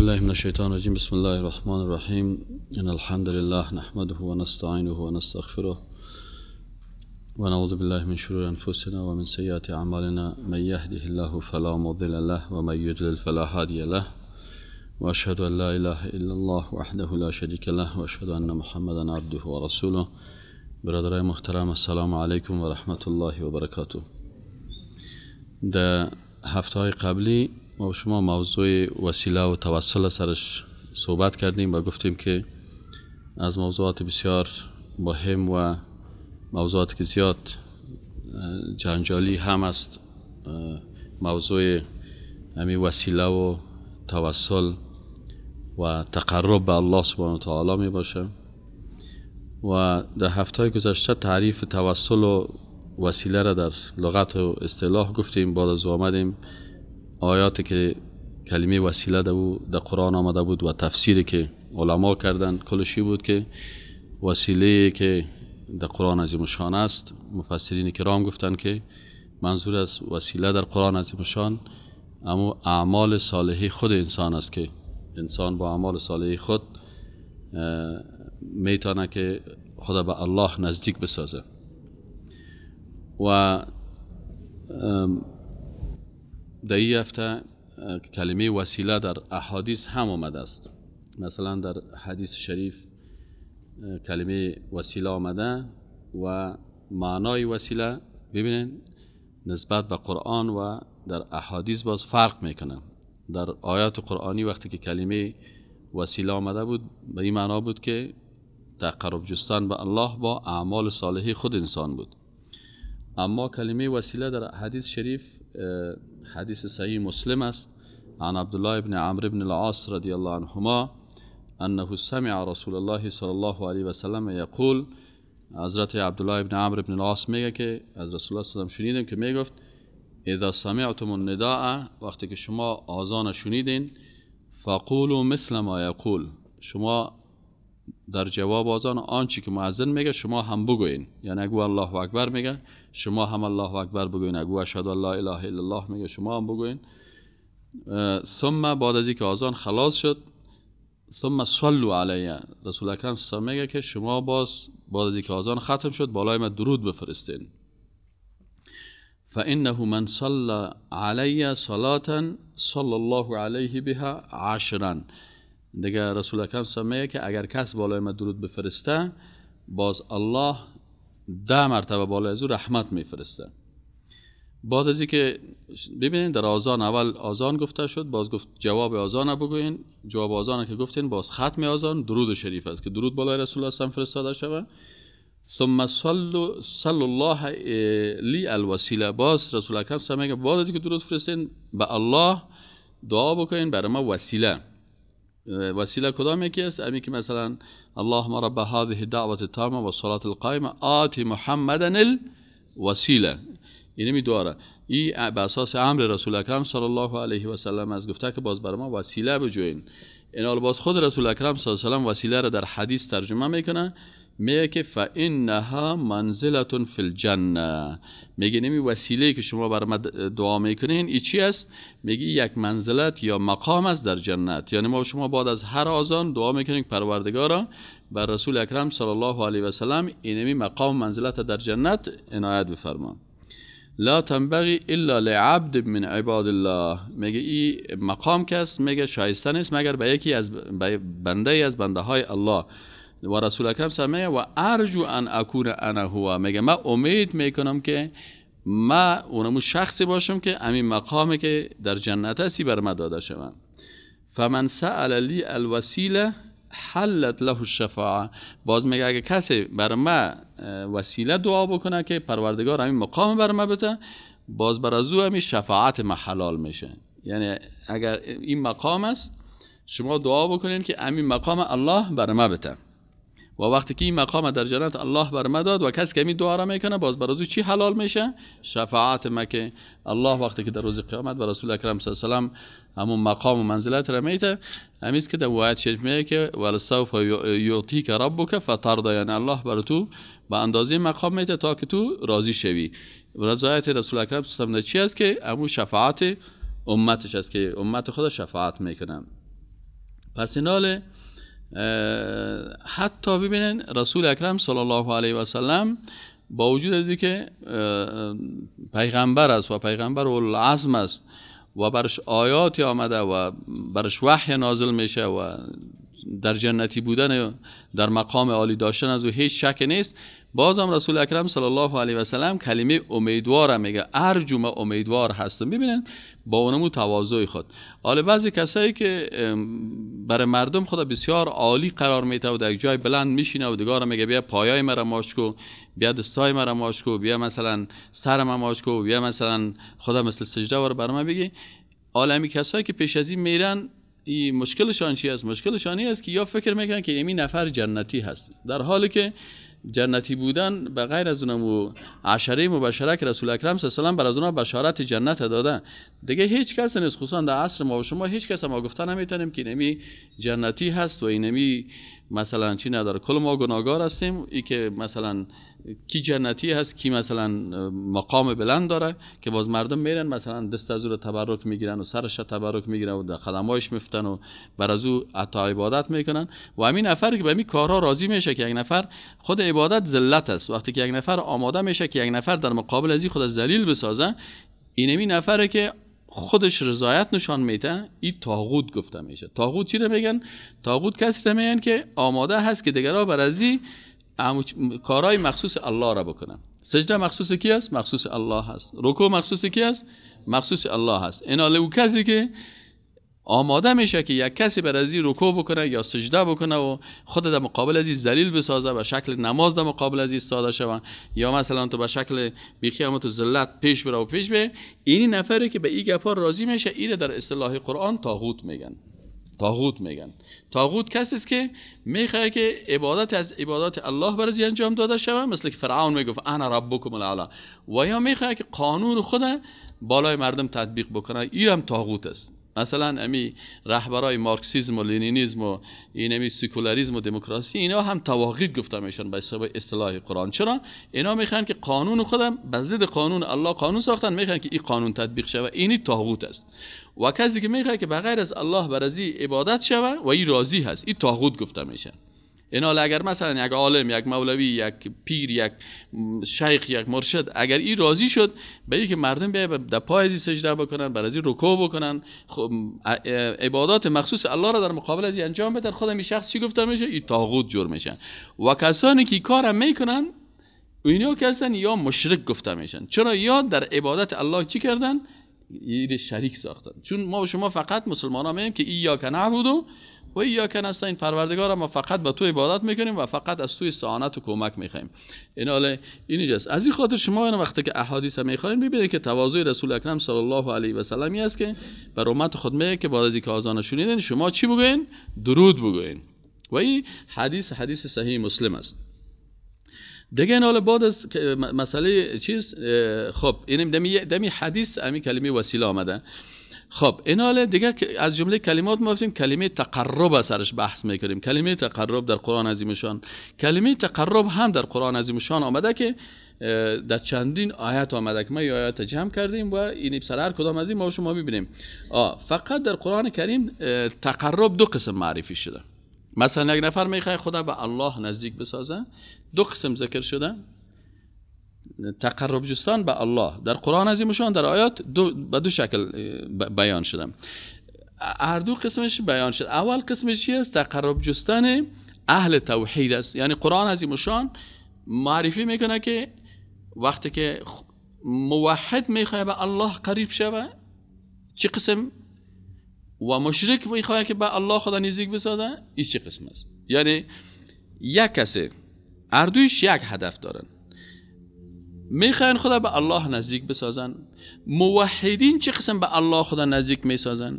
بالله من الشيطان الرجيم. بسم الله الرحمن الرحيم. إن الحمد لله نحمده ونستعينه ونستغفره ونعوذ بالله من شرور أنفسنا ومن سيئات أعمالنا. من يهده الله فلا مضل له ومن يضلل فلا هادي له وأشهد أن لا إله إلا الله وحده لا شريك له وأشهد أن محمدا عبده ورسوله. برادرای محترم، السلام علیکم و رحمت الله و برکاته. در هفته‌های قبلی ما شما موضوع وسیله و توسل سرش صحبت کردیم و گفتیم که از موضوعات بسیار مهم و موضوعاتی که زیاد جنجالی هم است موضوع همین وسیله و توسل و تقرب به الله سبحانه و تعالی می باشه. و در هفته گذشته تعریف توسل و وسیله را در لغت و اصطلاح گفتیم. بعد از آمدیم آیاتی که کلمه وسیله در قرآن آمده بود و تفسیری که علما کردن کلشی بود که وسیله که در قرآن عظیم شان است. مفسرین کرام گفتن که منظور از وسیله در قرآن عظیم شان اما اعمال صالحی خود انسان است که انسان با اعمال صالحی خود میتونه که خدا به الله نزدیک بسازه. و در این هفته کلمه وسیله در احادیث هم آمده است. مثلا در حدیث شریف کلمه وسیله آمده و معنای وسیله ببینید نسبت به قرآن و در احادیث باز فرق میکنه. در آیات قرآنی وقتی که کلمه وسیله آمده بود به این معنا بود که تقرب جستن به الله با اعمال صالحی خود انسان بود. اما کلمه وسیله در حدیث شریف حدیث صحیح مسلم است عن عبدالله ابن عمرو ابن العاص رضی الله عنهما انه سمع رسول الله صلی الله علیه و سلم یقول. حضرت عبدالله ابن عمرو ابن العاص میگه که از رسول الله صلی الله علیه و سلم شنیدم که میگفت اذا سمعتم النداء، وقتی که شما آذان شنیدین، فقولوا مثل ما یقول، شما در جواب آذان آنچه که مؤذن میگه شما هم بگوین. یعنی اگه الله اکبر میگه شما هم الله اکبر بگوین، اگه اشهد ان لا اله الا الله میگه شما هم بگوین. ثم بعد از اینکه آذان خلاص شد ثم صلوا علیه، رسول اکرم صلی الله علیه و میگه که شما باز بعد از اینکه آذان ختم شد بالای من درود بفرستین. فانه من صلى علی صلاة صلی الله علیه بها عشرا. دیگه رسول اکرم صلی الله علیه و میگه که اگر کس بالای من درود بفرسته باز الله 10 مرتبه بالای از او رحمت میفرسته. بعد از اینکه ببینید در آذان اول آذان گفته شد، باز گفت جواب آذان بگوین. جواب آذان که گفتین باز ختم آذان درود شریف است که درود بالای رسول الله صلی الله علیه و فرستاده شود. ثم صلی الله لی الوسیله، باز رسول اکرم صلی الله علیه و میگه بعد از اینکه درود فرستین به الله دعا بکنین برای ما وسیله. وسیله کدام یکی است؟ امی که مثلا اللهم رب هذه الدعوه التامه والصلاه القائمه آت محمدا الوسیله، یعنی می دعا این به اساس امر رسول اکرم صلی الله علیه و سلم از گفته که باز برای ما وسیله بجوین. این حال باز خود رسول اکرم صلی الله علیه و سلم وسیله را در حدیث ترجمه میکنه، میگه که فانها منزله فی الجنه. میگه نمی وسیله که شما برای ما دعا میکنین این چی است؟ میگه یک منزلت یا مقام است در جنت. یعنی ما شما بعد از هر آذان دعا میکنین پروردگارا بر رسول اکرم صلی الله علیه و سلم اینمی مقام منزلت در جنت عنایت بفرما. لا تنبغي الا لعبد من عباد الله، میگه این مقام کس میگه شایسته نیست مگر به یکی از بنده از بنده های الله. و رسول اکرم صلی الله علیه و و ارجو ان اكون انا هو، میگه من امید میکنم که من اونمو شخصی باشم که همین مقامی که در جنت هستی بر من داده شود. فمن سأل لی الوسیله حلت له الشفاعه، باز میگه اگه کسی بر من وسیله دعا بکنه که پروردگار همین مقام بر من بده، باز بر از او همین شفاعت من حلال میشه. یعنی اگر این مقام است شما دعا بکنین که همین مقام الله بر من بده، و وقتی که این مقام در جنت الله بر ما داد و کسی که این دعا را میکنه باز بر از چی حلال میشه؟ شفاعت ما که الله وقتی که در روز قیامت بر رسول اکرم صلی الله علیه و سلم همون مقام و منزلت را میده. همیست که در آیه شریف میگه که ولسوف یعطیک ربک فترضی، یعنی الله بر تو به اندازه مقام میده تا که تو راضی شوی. رضایت رسول اکرم صلی الله علیه و چی است که همون شفاعت امتش است که امت خدا شفاعت میکنن. پس اینال حتی ببینن رسول اکرم صلی الله علیه و سلم با وجود از اینکه پیغمبر است و پیغمبر اولوالعزم است و برش آیاتی آمده و برش وحی نازل میشه و در جنتی بودن در مقام عالی داشتن از او هیچ شک نیست، بازم رسول اکرم صلی الله علیه و سلم کلمه امیدوار میگه، ارجو ما امیدوار هستم. ببینن با اونمو تواضع خود. حالا بعضی کسایی که برای مردم خدا بسیار عالی قرار میده و در جای بلند میشینه و دیگه میگه بیا پایای مرا ماچ کو، بیا دستای مرا ماچ کو، بیا مثلا سرم ماچ کو، بیا مثلا خدا مثل سجده ور بر من بگی. عالمی کسایی که پیش از این میرن، این مشکلشان چی است؟ مشکلشان این است که یا فکر میکنن که این نفر جنتی هست، در حالی که جنتی بودن به غیر از اونم عشره مبشره که رسول اکرم صلی الله علیه و آله بر از اونها بشارت جنت داده، دیگه هیچ کس نیست، خصوصا در عصر ما و شما هیچ کس ما گفته نمیتونیم که اینمی جنتی هست و اینمی مثلا چی نداره. کل ما گناهگار هستیم. ای که مثلا کی جنتی هست، کی مثلا مقام بلند داره که باز مردم میرن مثلا دست از او رو تبرک میگیرن و سرش رو تبرک میگیرن و در قدمایش میفتن و بر از او عطا عبادت میکنن. و همین نفر که به همین کارها راضی میشه که یک نفر خود عبادت ذلت است، وقتی که یک نفر آماده میشه که یک نفر در مقابل ازی خود ذلیل بسازه، این همین نفره که خودش رضایت نشان میده، این طاغوت گفته میشه. طاغوت چی رو میگن؟ طاغوت کسی رو میگن که آماده هست که دیگرها بر ازی کارهای مخصوص الله را بکنن. سجده مخصوص کی است؟ مخصوص الله هست. رکوع مخصوص کی است؟ مخصوص الله هست. این حاله او کسی که آماده میشه که یک کسی بر ازی رکوع بکنه یا سجده بکنه و خود در مقابل ازی ذلیل بسازه و شکل نماز در مقابل ازی استاده شوه، یا مثلا تو به شکل بیخیامت و ذلت پیش بره و پیش بره، اینی نفره که به این گپا راضی میشه، اینه در اصطلاح قرآن طاغوت میگن. طاغوت میگن. طاغوت کسی است که میخواد که عبادت از عبادات الله برای انجام داده شود، مثل که فرعون میگفت انا ربکم الاعلی، و یا میخواد که قانون خود بالای مردم تطبیق بکنه، این هم طاغوت است. مثلا امی رهبرای مارکسیسم و لنینیسم و این امی سکولاریسم و دموکراسی، اینا هم طواغیت گفته میشن به اصطلاح قرآن. چرا؟ اینا میخوان که قانون خودم به ضد قانون الله قانون ساختن، میخوان که این قانون تطبیق شود، اینی طاغوت است. و کسی که میخواد که بغیر از الله برازی عبادت شود و این راضی هست، این طاغوت گفته میشه. اینا اگر مثلا یک عالم، یک مولوی، یک پیر، یک شیخ، یک مرشد، اگر این راضی شد به اینکه مردم بیاید در پای ازی سجده بکنن، بر ازی رکوع بکنن، عبادات مخصوص الله را در مقابل ازی انجام بدن، خود این شخص چی گفته میشه؟ این طاغوت جور میشن. و کسانی که کارم میکنن اینا کسان یا مشرک گفته میشن. چرا؟ یا در عبادت الله چی کردن؟ یه شریک ساختن. چون ما و شما فقط مسلمانان میگیم که ایاک نعبد و ایاک نستعین، پروردگار ما فقط به تو عبادت میکنیم و فقط از تو استعانت و کمک میخوایم. اینجاست. از این خاطر شما این وقتی که احادیث میخواین ببینید که تواضع رسول اکرم صلی الله علیه و سلم است که بر امت خود میگه که بعد از اینکه اذان شنیدین شما چی بگوین؟ درود بگوین. و این حدیث صحیح مسلم است. دیگه این حالا بعد از مسئله چیز، خب این دمی حدیث امی کلمه وسیله آمده. خب این حالا دیگه از جمله کلمات ما گفتیم کلمه تقرب سرش بحث میکنیم. کلمه تقرب در قرآن عظیم شان، کلمه تقرب هم در قرآن عظیم شان آمده که در چندین آیت آمده که ما این آیات جمع کردیم و این بسر هر کدام از این ما شما میبینیم. فقط در قرآن کریم تقرب دو قسم معرفی شده. مثلا یک نفر میخواد خدا به الله نزدیک بسازه، دو قسم ذکر شده. تقرب جستن به الله در قرآن عظیم شان در آیات به دو شکل بیان شده. هر دو قسمش بیان شد. اول قسمش چیه است؟ تقرب جستن اهل توحید است. یعنی قرآن عظیم شان معرفی میکنه که وقتی که موحد میخواد به الله قریب شوه چه قسم، و مشرک میخواد که به الله خدا نزدیک بسازه این چه قسم است. یعنی یک کسی هر دویش یک هدف دارن، میخوان خدا به الله نزدیک بسازن. موحدین چه قسم به الله خدا نزدیک میسازن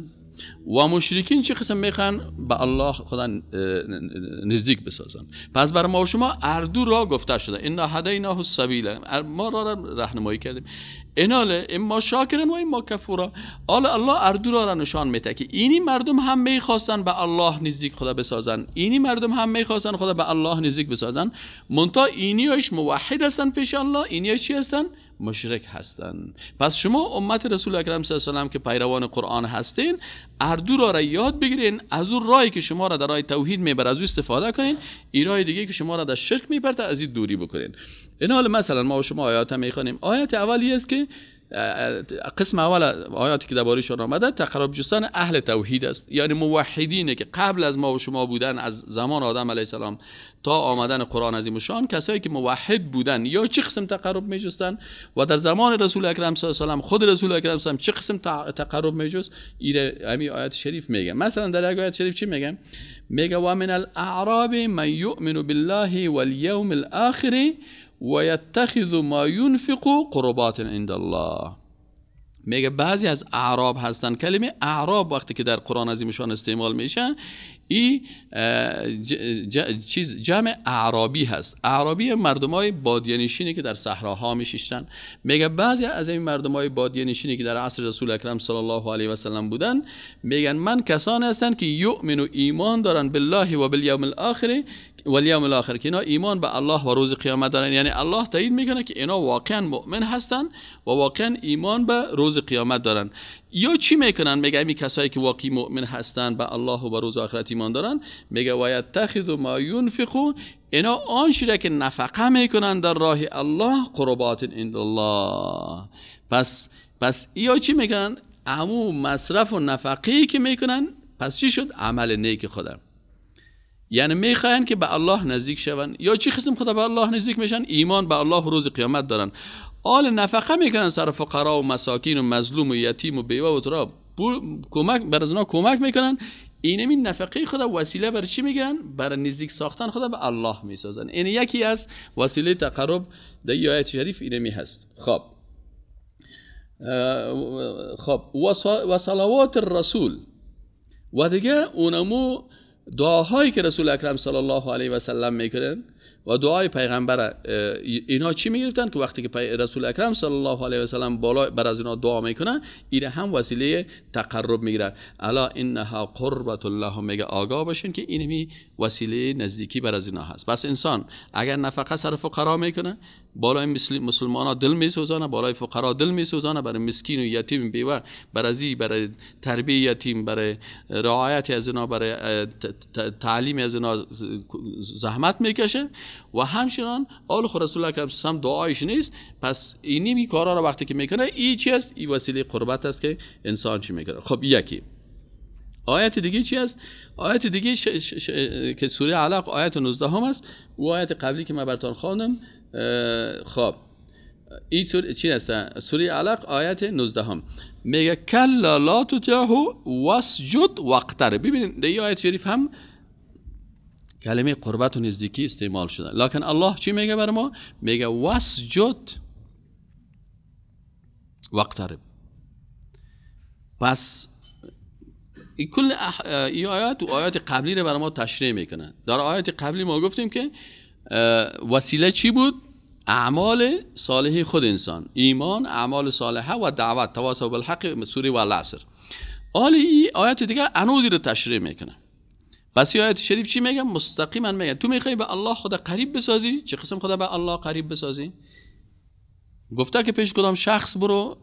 و مشرکین چه قسم میخوان به الله خدا نزدیک بسازن. پس برای ما و شما هر دو را گفته شده. انا هدیناه السبیل، ما را راهنمایی کردیم. ایناله اما شاکرن و اما کفورا. الله هر دو را نشان میده که اینی مردم هم میخواستن به الله نزدیک خدا بسازن، اینی مردم هم میخواستن خدا به الله نزدیک بسازن، منتها اینیش موحد هستن پیش الله، اینیش چی هستن؟ مشرک هستند. پس شما امت رسول اکرم صلی الله علیه و آله که پیروان قرآن هستین، هر دو را یاد بگیرین، از اون راهی که شما را در راه توحید میبره از او استفاده کنین، این راه دیگه که شما را در شرک میبره از این دوری بکنین. این حال مثلا ما و شما آیات میخوانیم، آیات اولی است که قسم اول آیاتی که درباره‌شون آمده تقرب جستن اهل توحید است، یعنی موحدینه که قبل از ما و شما بودن، از زمان آدم علیه السلام تا آمدن قرآن عظیم شان، کسایی که موحد بودن یا چه قسم تقرب میجستن، و در زمان رسول اکرم صلی الله علیه و آله خود رسول اکرم صلی الله علیه و آله چه قسم تقرب میجست، این آیات شریف میگه. مثلا در آیات شریف چی میگه؟ میگه و من الاعراب من یؤمن بالله والیوم الاخر و یتخذ ما ینفق قربات عند الله. میگه بعضی از اعراب هستن، کلمه اعراب وقتی که در قرآن عظیمشان استعمال میشه این جمع اعرابی هست. اعرابی مردمای بادیه‌نشینی که در صحراها میشیشتن. میگه بعضی از این مردمای بادیه‌نشینی که در عصر رسول اکرم صلی الله علیه و سلم بودن، میگن من کسانی هستن که یؤمن و ایمان دارن بالله و بالیوم الاخر والیوم الاخر، که اینا ایمان به الله و روز قیامت دارن. یعنی الله تایید میکنه که اینا واقعا مؤمن هستن و واقعا ایمان به روز قیامت دارن. یا چی میکنن؟ میگه این کسایی که واقعی مؤمن هستن به الله و به روز آخرت ایمان دارن، میگه و یتخذ ما ينفقون، اینا آن چیزی که نفقه میکنن در راه الله قربات عند الله. پس یا چی میکنن؟ عموم مصرف و نفقه‌ای که میکنن، پس چی شد؟ عمل نیک خودم. یعنی میخواین که به الله نزدیک شون. یا چی قسم خدا به الله نزدیک میشن؟ ایمان به الله و روز قیامت دارن. آل نفقه میکنن سر فقرا و مساکین و مظلوم و یتیم و بیوه و ترا، کمک بر ازنا کمک میکنن. این نفقه خدا وسیله بر چی میگیرن؟ برای نزدیک ساختن خدا به الله میسازن. این یکی از وسیله تقرب در آیه شریف اینمی هست. خب و صلوات الرسول، و دیگه اونمو دعاهایی که رسول اکرم صلی الله علیه و سلم میکنن و دعای پیغمبر، اینا چی میگرفتن که وقتی که رسول اکرم صلی الله علیه و سلم بالا بر از اینا دعا میکنن، این هم وسیله تقرب میگیرن. الا انها قربت الله، میگه آگاه باشین که این وسیله نزدیکی بر از اینا هست. پس انسان اگر نفقه سر فقرا میکنه، بالای مسلمانا دل میسوزانه، بالای فقرا دل میسوزانه، برای مسکین و یتیم بیوه، برای تربیت یتیم، برای رعایت از اینا، برای تعلیم از اینا زحمت میکشه. و همچنان آل خود رسول الله اکرم دعایش نیست. پس اینی کارا رو وقتی که میکنه، این چی است؟ این وسیله قربت است که انسان چی میکنه. خب یکی آیت دیگه چی است؟ آیت دیگه که سوره علق آیت 19 هم است، و آیت قبلی که من براتون خواندم. خب این سوره چی است؟ سوره علق آیت 19 هم میگه کلا لا تطعه واسجد واقترب. ببینید در این آیت شریف هم کلمه قربت و نزدیکی استعمال شده، لکن الله چی میگه بر ما؟ میگه واسجد واقترب. پس این کل این آیات و آیات قبلی رو برای ما تشریح میکنه. در آیات قبلی ما گفتیم که وسیله چی بود؟ اعمال صالحی خود انسان، ایمان، اعمال صالحه و دعوت، تواصل بالحق، سوره و العصر. این آیات دیگه انوزی رو تشریح میکنه. پس این آیات شریف چی میگه؟ مستقیما میگه تو میخوای به الله خدا قریب بسازی، چه قسم خدا به الله قریب بسازی؟ گفته که پیش کدام شخص برو،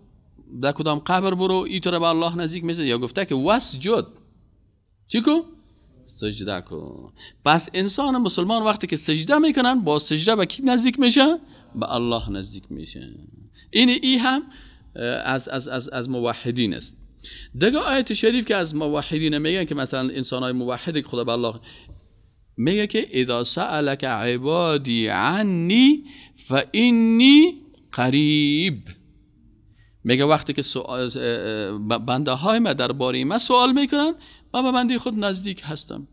در کدام قبر برو، این طور به الله نزدیک میشه؟ یا گفته که واسجد، چی کو؟ سجده کو. پس انسان مسلمان وقتی که سجده میکنن، با سجده به کی نزدیک میشه؟ به الله نزدیک میشه. این هم از موحدین است. دیگه آیت شریف که از موحدین میگن که مثلا انسانای موحد که خدا به الله میگه که اذا سألك عبادی عنی فانی قریب. میگه وقتی که بنده های ما درباره ما سوال میکنن، من به بنده خود نزدیک هستم.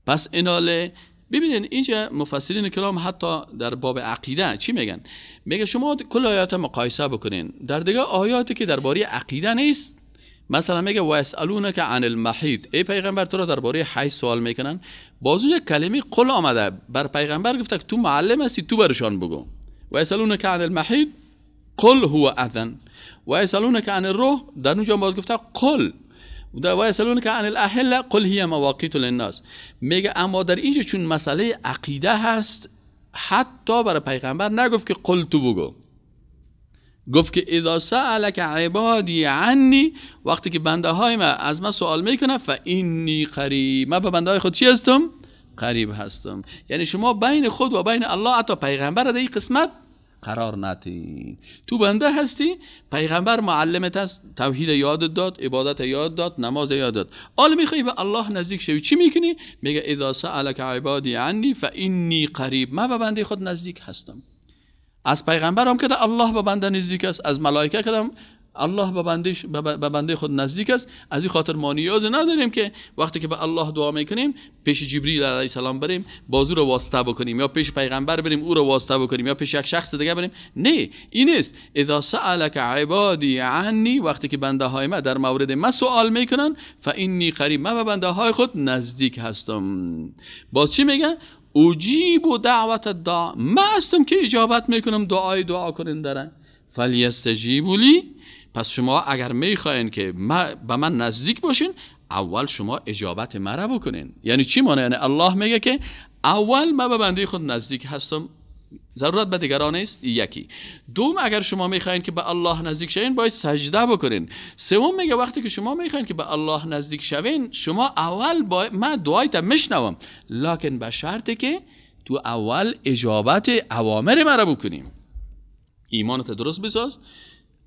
پس ایناله ببینین اینجا مفسرین کرام حتی در باب عقیده چی میگن؟ میگه شما کل آیات مقایسه بکنین، در دیگه آیاتی که درباره عقیده نیست، مثلا میگه و اسالونک عن المحیط، ای پیغمبر تو را درباره حیض سوال میکنن، بازو یک کلمه قل آمده بر پیغمبر گفته که تو معلم هستی، تو برشان بگو. و اسالونک عن المحیط قل هو اذن، و اسالونک عن الروح، در اونجا باز گفته قل، و اسالونک عن الاهله قل هی مواقیت للناس. میگه اما در اینجا چون مسئله عقیده هست، حتی برای پیغمبر نگفت که قل تو بگو. گفت که اذا سألک عبادی عنی، وقتی که بنده های من از من سوال میکنه فانی قریب، من به بنده های خود چی هستم؟ قریب هستم. یعنی شما بین خود و بین الله حتی پیغمبر در این قسمت قرار ندین. تو بنده هستی، پیغمبر معلمت است، توحید یاد داد، عبادت یاد داد، نماز یاد داد. حالا میخوای به الله نزدیک شوی، چی میکنی؟ میگه اذا سألک عبادی عنی فانی قریب، من به بنده خود نزدیک هستم. از پیغمبر هم که الله به بنده نزدیک است، از ملائکه که الله به بنده خود نزدیک است. از این خاطر ما نیاز نداریم که وقتی که به الله دعا میکنیم پیش جبریل علیه السلام بریم بازو رو واسطه بکنیم، یا پیش پیغمبر بریم او رو واسطه بکنیم، یا پیش یک شخص دیگه بریم. نه، این نیست. اذا سألک عبادی عنی، وقتی که بنده های ما در مورد ما سوال میکنن فانی قریب، من به بنده های خود نزدیک هستم. باز چی میگه؟ اجیب دعوت الداع، من هستم که اجابت میکنم دعا کننده را. فلیستجیبوا لی، پس شما اگر میخواین که به من نزدیک باشین، اول شما اجابت مرا بکنین. یعنی چی معنی؟ یعنی الله میگه که اول من به بنده خود نزدیک هستم، ضرورت به دیگران است. یکی. دوم، اگر شما میخواین که به الله نزدیک شوین باید سجده بکنین. سوم میگه وقتی که شما میخواین که به الله نزدیک شوین، شما اول من دعایت میشنوم، لکن به شرطی که تو اول اجابت اوامر مرا بکنیم. ایمانت درست بساز،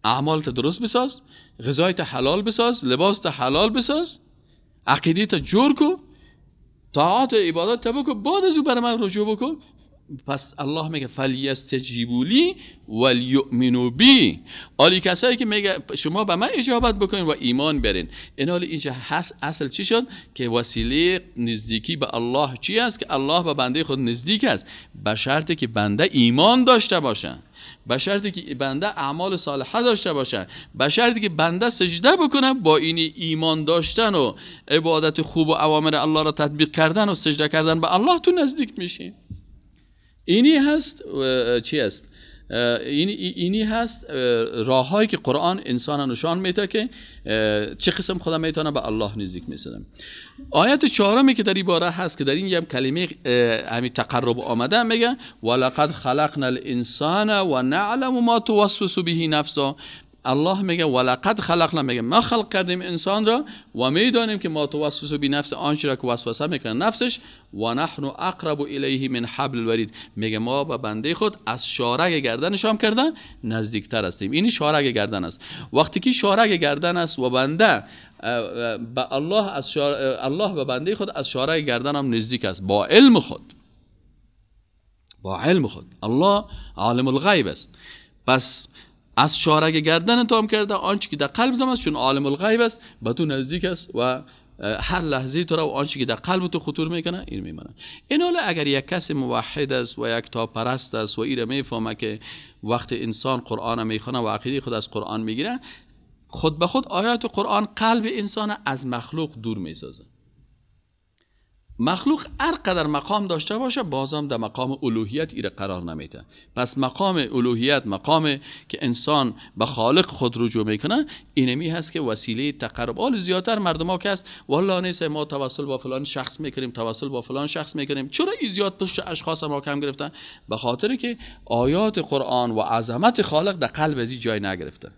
اعمالت درست بساز، غذایت حلال بساز، لباست حلال بساز، عقیدت جور کو، طاعات عبادت بکن، بعد از او بر من رجوع بکن. پس الله میگه فلیستجیبوا لی ولیؤمنوا بی، عالی کسایی که میگه شما به من اجابت بکنین و ایمان برین. این حال اینجا هست اصل چی شد که وسیله نزدیکی به الله چی است؟ که الله به بنده خود نزدیک است به شرطی که بنده ایمان داشته باشه، به شرطی که بنده اعمال صالحه داشته باشه، به شرطی که بنده سجده بکنه. با این ایمان داشتن و عبادت خوب و اوامر الله را تطبیق کردن و سجده کردن به الله تو نزدیک میشی. اینی هست چی است؟ اینی هست راههایی که قرآن انسان نشان میده که چه قسم خدا میتونه به الله نزدیک میشه. آیت 4 که در این باره هست که در این یک کلمه همین تقرب آمده، میگه ولقد خلقنا الانسان و نعلم ما توسوس به نفسه. الله میگه ولقد خلقنا، میگه ما خلق کردیم انسان را و میدانیم که ما توسوس به نفس، آنچه را که وسوسه میکنه نفسش، و نحن اقرب الیه من حبل الورید، میگه ما به بنده خود از شارگ گردنش هم کردن نزدیکتر هستیم. این شارگ گردن است. وقتی که شارگ گردن است و بنده به الله به بنده خود از شارگ گردن هم نزدیک است با علم خود. الله عالم الغیب است. پس از شارگ گردن تو هم کرده آنچه که در قلب تو است، چون عالم الغیب است به تو نزدیک است و هر لحظه تو را و آنچه که در قلب تو خطور میکنه این میمونه. این حالا اگر یک کس موحد است و یک کتاب پرست است و این میفهمه که وقت انسان قرآن میخونه و عقیده خود از قرآن میگیره، خود به خود آیات قرآن قلب انسان از مخلوق دور میسازه. مخلوق هر قدر مقام داشته باشه بازم در مقام الوهیت ایره قرار نمیده. پس مقام الوهیت، مقام که انسان به خالق خود رجوع میکنه، اینمی هست که وسیله تقرب. حال زیادتر مردم ها که است والله نیست ما توسل با فلان شخص میکنیم، توسل با فلان شخص میکنیم. چرا این زیاد پشت اشخاص ما کم گرفتن؟ به خاطر که آیات قرآن و عظمت خالق در قلب ازی جای نگرفته.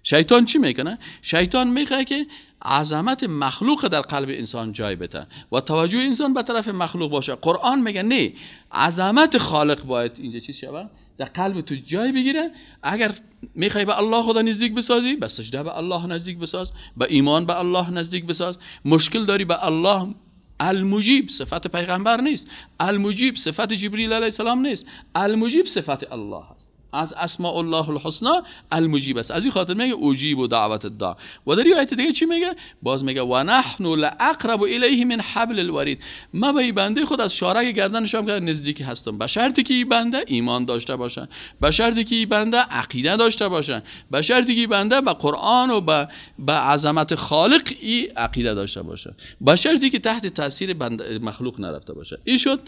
شیطان چی میکنه؟ شیطان میخواد که عظمت مخلوق در قلب انسان جای بده و توجه انسان به طرف مخلوق باشه. قرآن میگه نه، عظمت خالق باید اینجا چیز شود در قلب تو جای بگیره. اگر میخوای به الله خدا نزدیک بسازی، به سجده به الله نزدیک بساز، به ایمان به الله نزدیک بساز. مشکل داری به الله، المجیب صفت پیغمبر نیست، المجیب صفت جبریل علیه السلام نیست، المجیب صفت الله است. از اسماء الله الحسنى المجیب است. از این خاطر میگه اجیب دعوت الداع. و در آیت دیگه چی میگه؟ باز میگه و نحن لاقرب الیه من حبل الورید، ما به بنده خود از شارگ گردنش هم نزدیک هستم، به شرطی که این بنده ایمان داشته باشه، به شرطی که این بنده عقیده داشته باشه، به شرطی که این بنده به قرآن و به عظمت خالق این عقیده داشته باشه، به شرطی که تحت تاثیر مخلوق نرفته باشه. این شد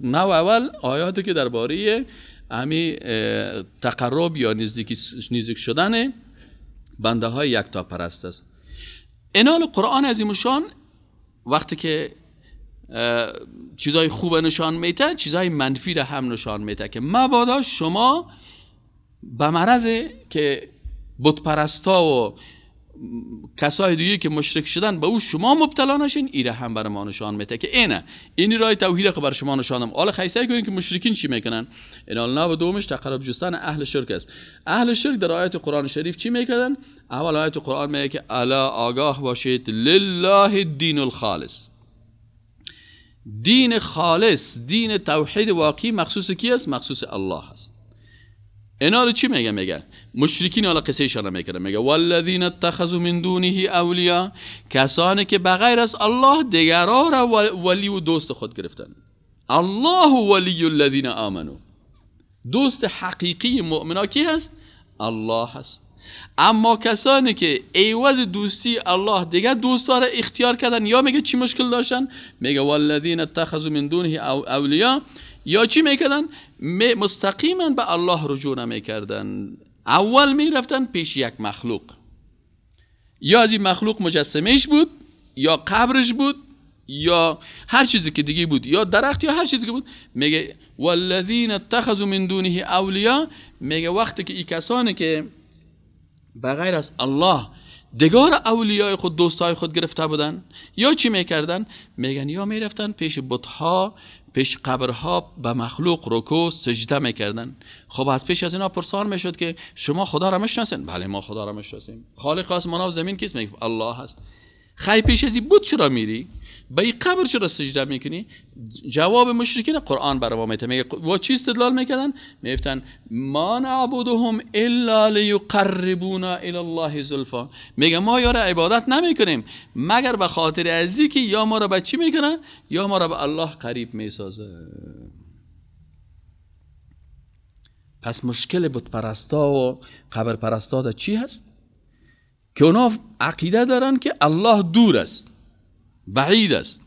نوع اول آیاتی که درباره امی تقرب یا نزدیک شدن بنده های یکتا پرست است. اینال قرآن عظیم شان وقتی که چیزای خوب نشان میده، چیزای منفی را هم نشان میده که مبادا شما به مرض که بت پرستا و کسای دیگه که مشرک شدن به او شما مبتلا نشین، ایره هم بر ما نشان میده که این راه توحید که بر شما نشانم. حالا خیسه کنین که مشرکین چی میکنن. این حال دومش تقرب جستن اهل شرک است. اهل شرک در آیات قرآن شریف چی میکنن؟ اول آیات قرآن میگه که الا آگاه باشید لله الدین الخالص، دین خالص، دین توحید واقعی مخصوص کی است؟ مخصوص الله است. اینا رو چی میگه مشرکین حالا قصه اشاره میکنه، میگه والذین اتخذوا من دونه اولیاء، کسانی که بغیر از الله دیگران را ولی و دوست خود گرفتن. الله ولی الذین آمنوا، دوست حقیقی مؤمنا کی هست؟ الله هست. اما کسانی که عوض دوستی الله دیگه دوستا را اختیار کردن، یا میگه چی مشکل داشتن؟ میگه والذین اتخذوا من دونه اولیاء، یا چی میکردن؟ مستقیما به الله رجوع نمیکردن. اول میرفتن پیش یک مخلوق، یا از این مخلوق مجسمهش بود، یا قبرش بود، یا هر چیزی که دیگه بود، یا درخت، یا هر چیزی که بود. میگه والذین اتخذوا من دونه اولیاء، میگه وقتی که این کسانی که بغیر از الله دیگر اولیای خود، دوستای خود گرفته بودن، یا چی میکردن؟ میگن یا میرفتن پیش بتها، پیش قبرها، به مخلوق رکوع سجده میکردن. خب از پیش از اینا پرسان میشد که شما خدا را میشناسین؟ بله ما خدا را میشناسیم. خالق آسمان و زمین کیست؟ میگه الله هست. خی پیش از این بت چرا میری؟ به این قبر چرا سجده میکنی؟ جواب مشرکین قرآن برای ما میده. میگه و چی استدلال میکردن؟ میگفتن ما نعبدهم الا لیقربونا الی الله زلفا، میگه ما یارا عبادت نمیکنیم مگر به خاطر ازی که یا ما را به چی میکنن؟ یا ما را به الله قریب میسازه. پس مشکل بت پرستا و قبر پرستا دا چی هست؟ که اونا عقیده دارن که الله دور است، بعید است.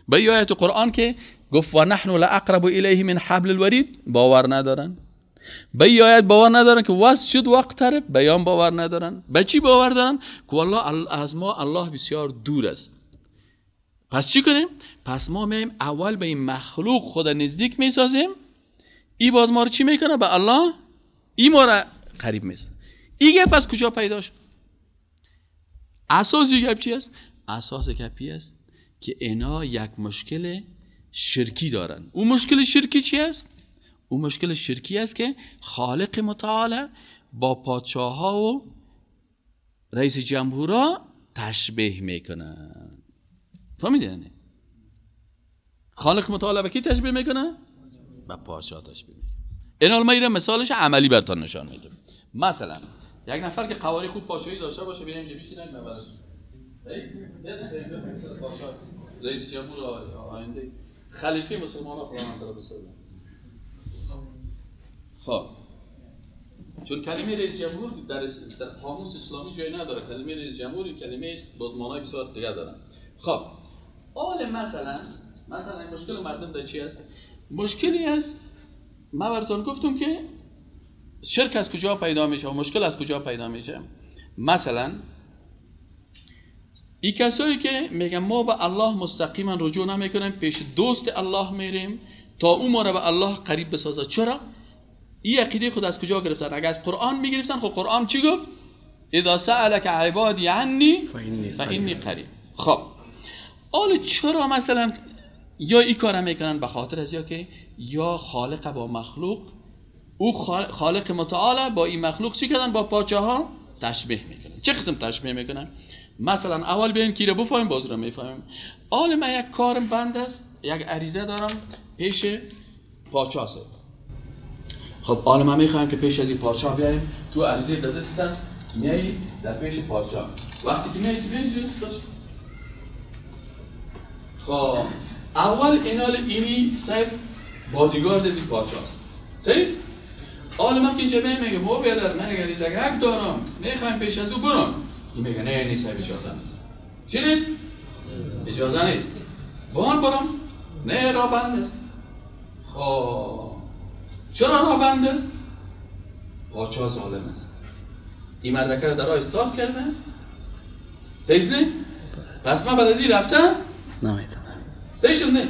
به آیت قرآن که گفت و نحن لاقرب الیه من حبل الورید باور ندارن. به آیت باور ندارن که واسجد واقترب، بیان باور ندارن. به چی باور دارن؟ که والله از ما الله بسیار دور است. پس چی کنیم؟ پس ما میم اول به این مخلوق خود نزدیک میسازیم، ای باز ما رو چی میکنه؟ به الله ای ما رو قریب میسازه. این گپ از کجا پیدا شد؟ اساس گپ چی است؟ اساس گپی است که اینا یک مشکل شرکی دارن. اون مشکل شرکی چی است؟ اون مشکل شرکی است که خالق متعال با پادشاه ها و رئیس جمهورا تشبیه میکنن. فهمیدین؟ خالق متعال به کی تشبیه میکنه؟ به پادشاه تشبیه میکنه. اینا ما اینا مثالش عملی براتون نشان میدم. مثلا یک نفر که قواری خود پادشاهی داشته باشه، بیایم اینجا بشینیم ببرش. پادشاه رئیس جمهور آینده خلیفه مسلمان‌ها قرآن را بسازه. خب چون کلمه رئیس جمهور در قاموس اسلامی جای نداره، کلمه رئیس جمهور کلمه است با معنای بسیار دیگر داره. خب حال مثلا این مشکل مردم در چی است؟ مشکلی است من براتون گفتم که شرک از کجا پیدا میشه و مشکل از کجا پیدا میشه. مثلا این کسایی که میگن ما به الله مستقیما رجوع نمیکنیم، پیش دوست الله میریم تا او ما را به الله قریب بسازه. چرا؟ این عقیده خود از کجا گرفتن؟ اگر از قرآن میگرفتن، خب قرآن چی گفت؟ اذا سألك عبادی عنی فإنی قریب. خب حالا چرا مثلا یا این کار میکنن؟ به خاطر از یا خالق با مخلوق، او خالق متعال با این مخلوق چی کردن؟ با پادشاه ها تشبیه میکنن. چه قسم تشبیه میکنن؟ مثلا اول بیایم کی رو بفهمیم باز رو میفهمیم. حال من یک کارم بند است، یک عریضه دارم پیش پادشاه صاحب. خب حالا ما میخوایم که پیش از این پادشاه بیایم، تو عریضه داده است میای در پیش پادشاه. وقتی که میای تو اینجا است. خب اول اینی صاحب بادیگارد از این پادشاه است. صحیح؟ حالا ما که اینجا میگم ما بیادر من اگر از حق دارم میخوایم پیش از او برم، این میگه نه نیست، اجازه نیست. چی نیست؟ اجازه نیست. بان برم؟ نه راه بند است. خب چرا راه بند است؟ پادشاه ظالم است. این مردکه رو در راه استاد کرده؟ صحیح نه؟ پس من بعد از این رفتم؟ نمیدونم. صحیح شد نه؟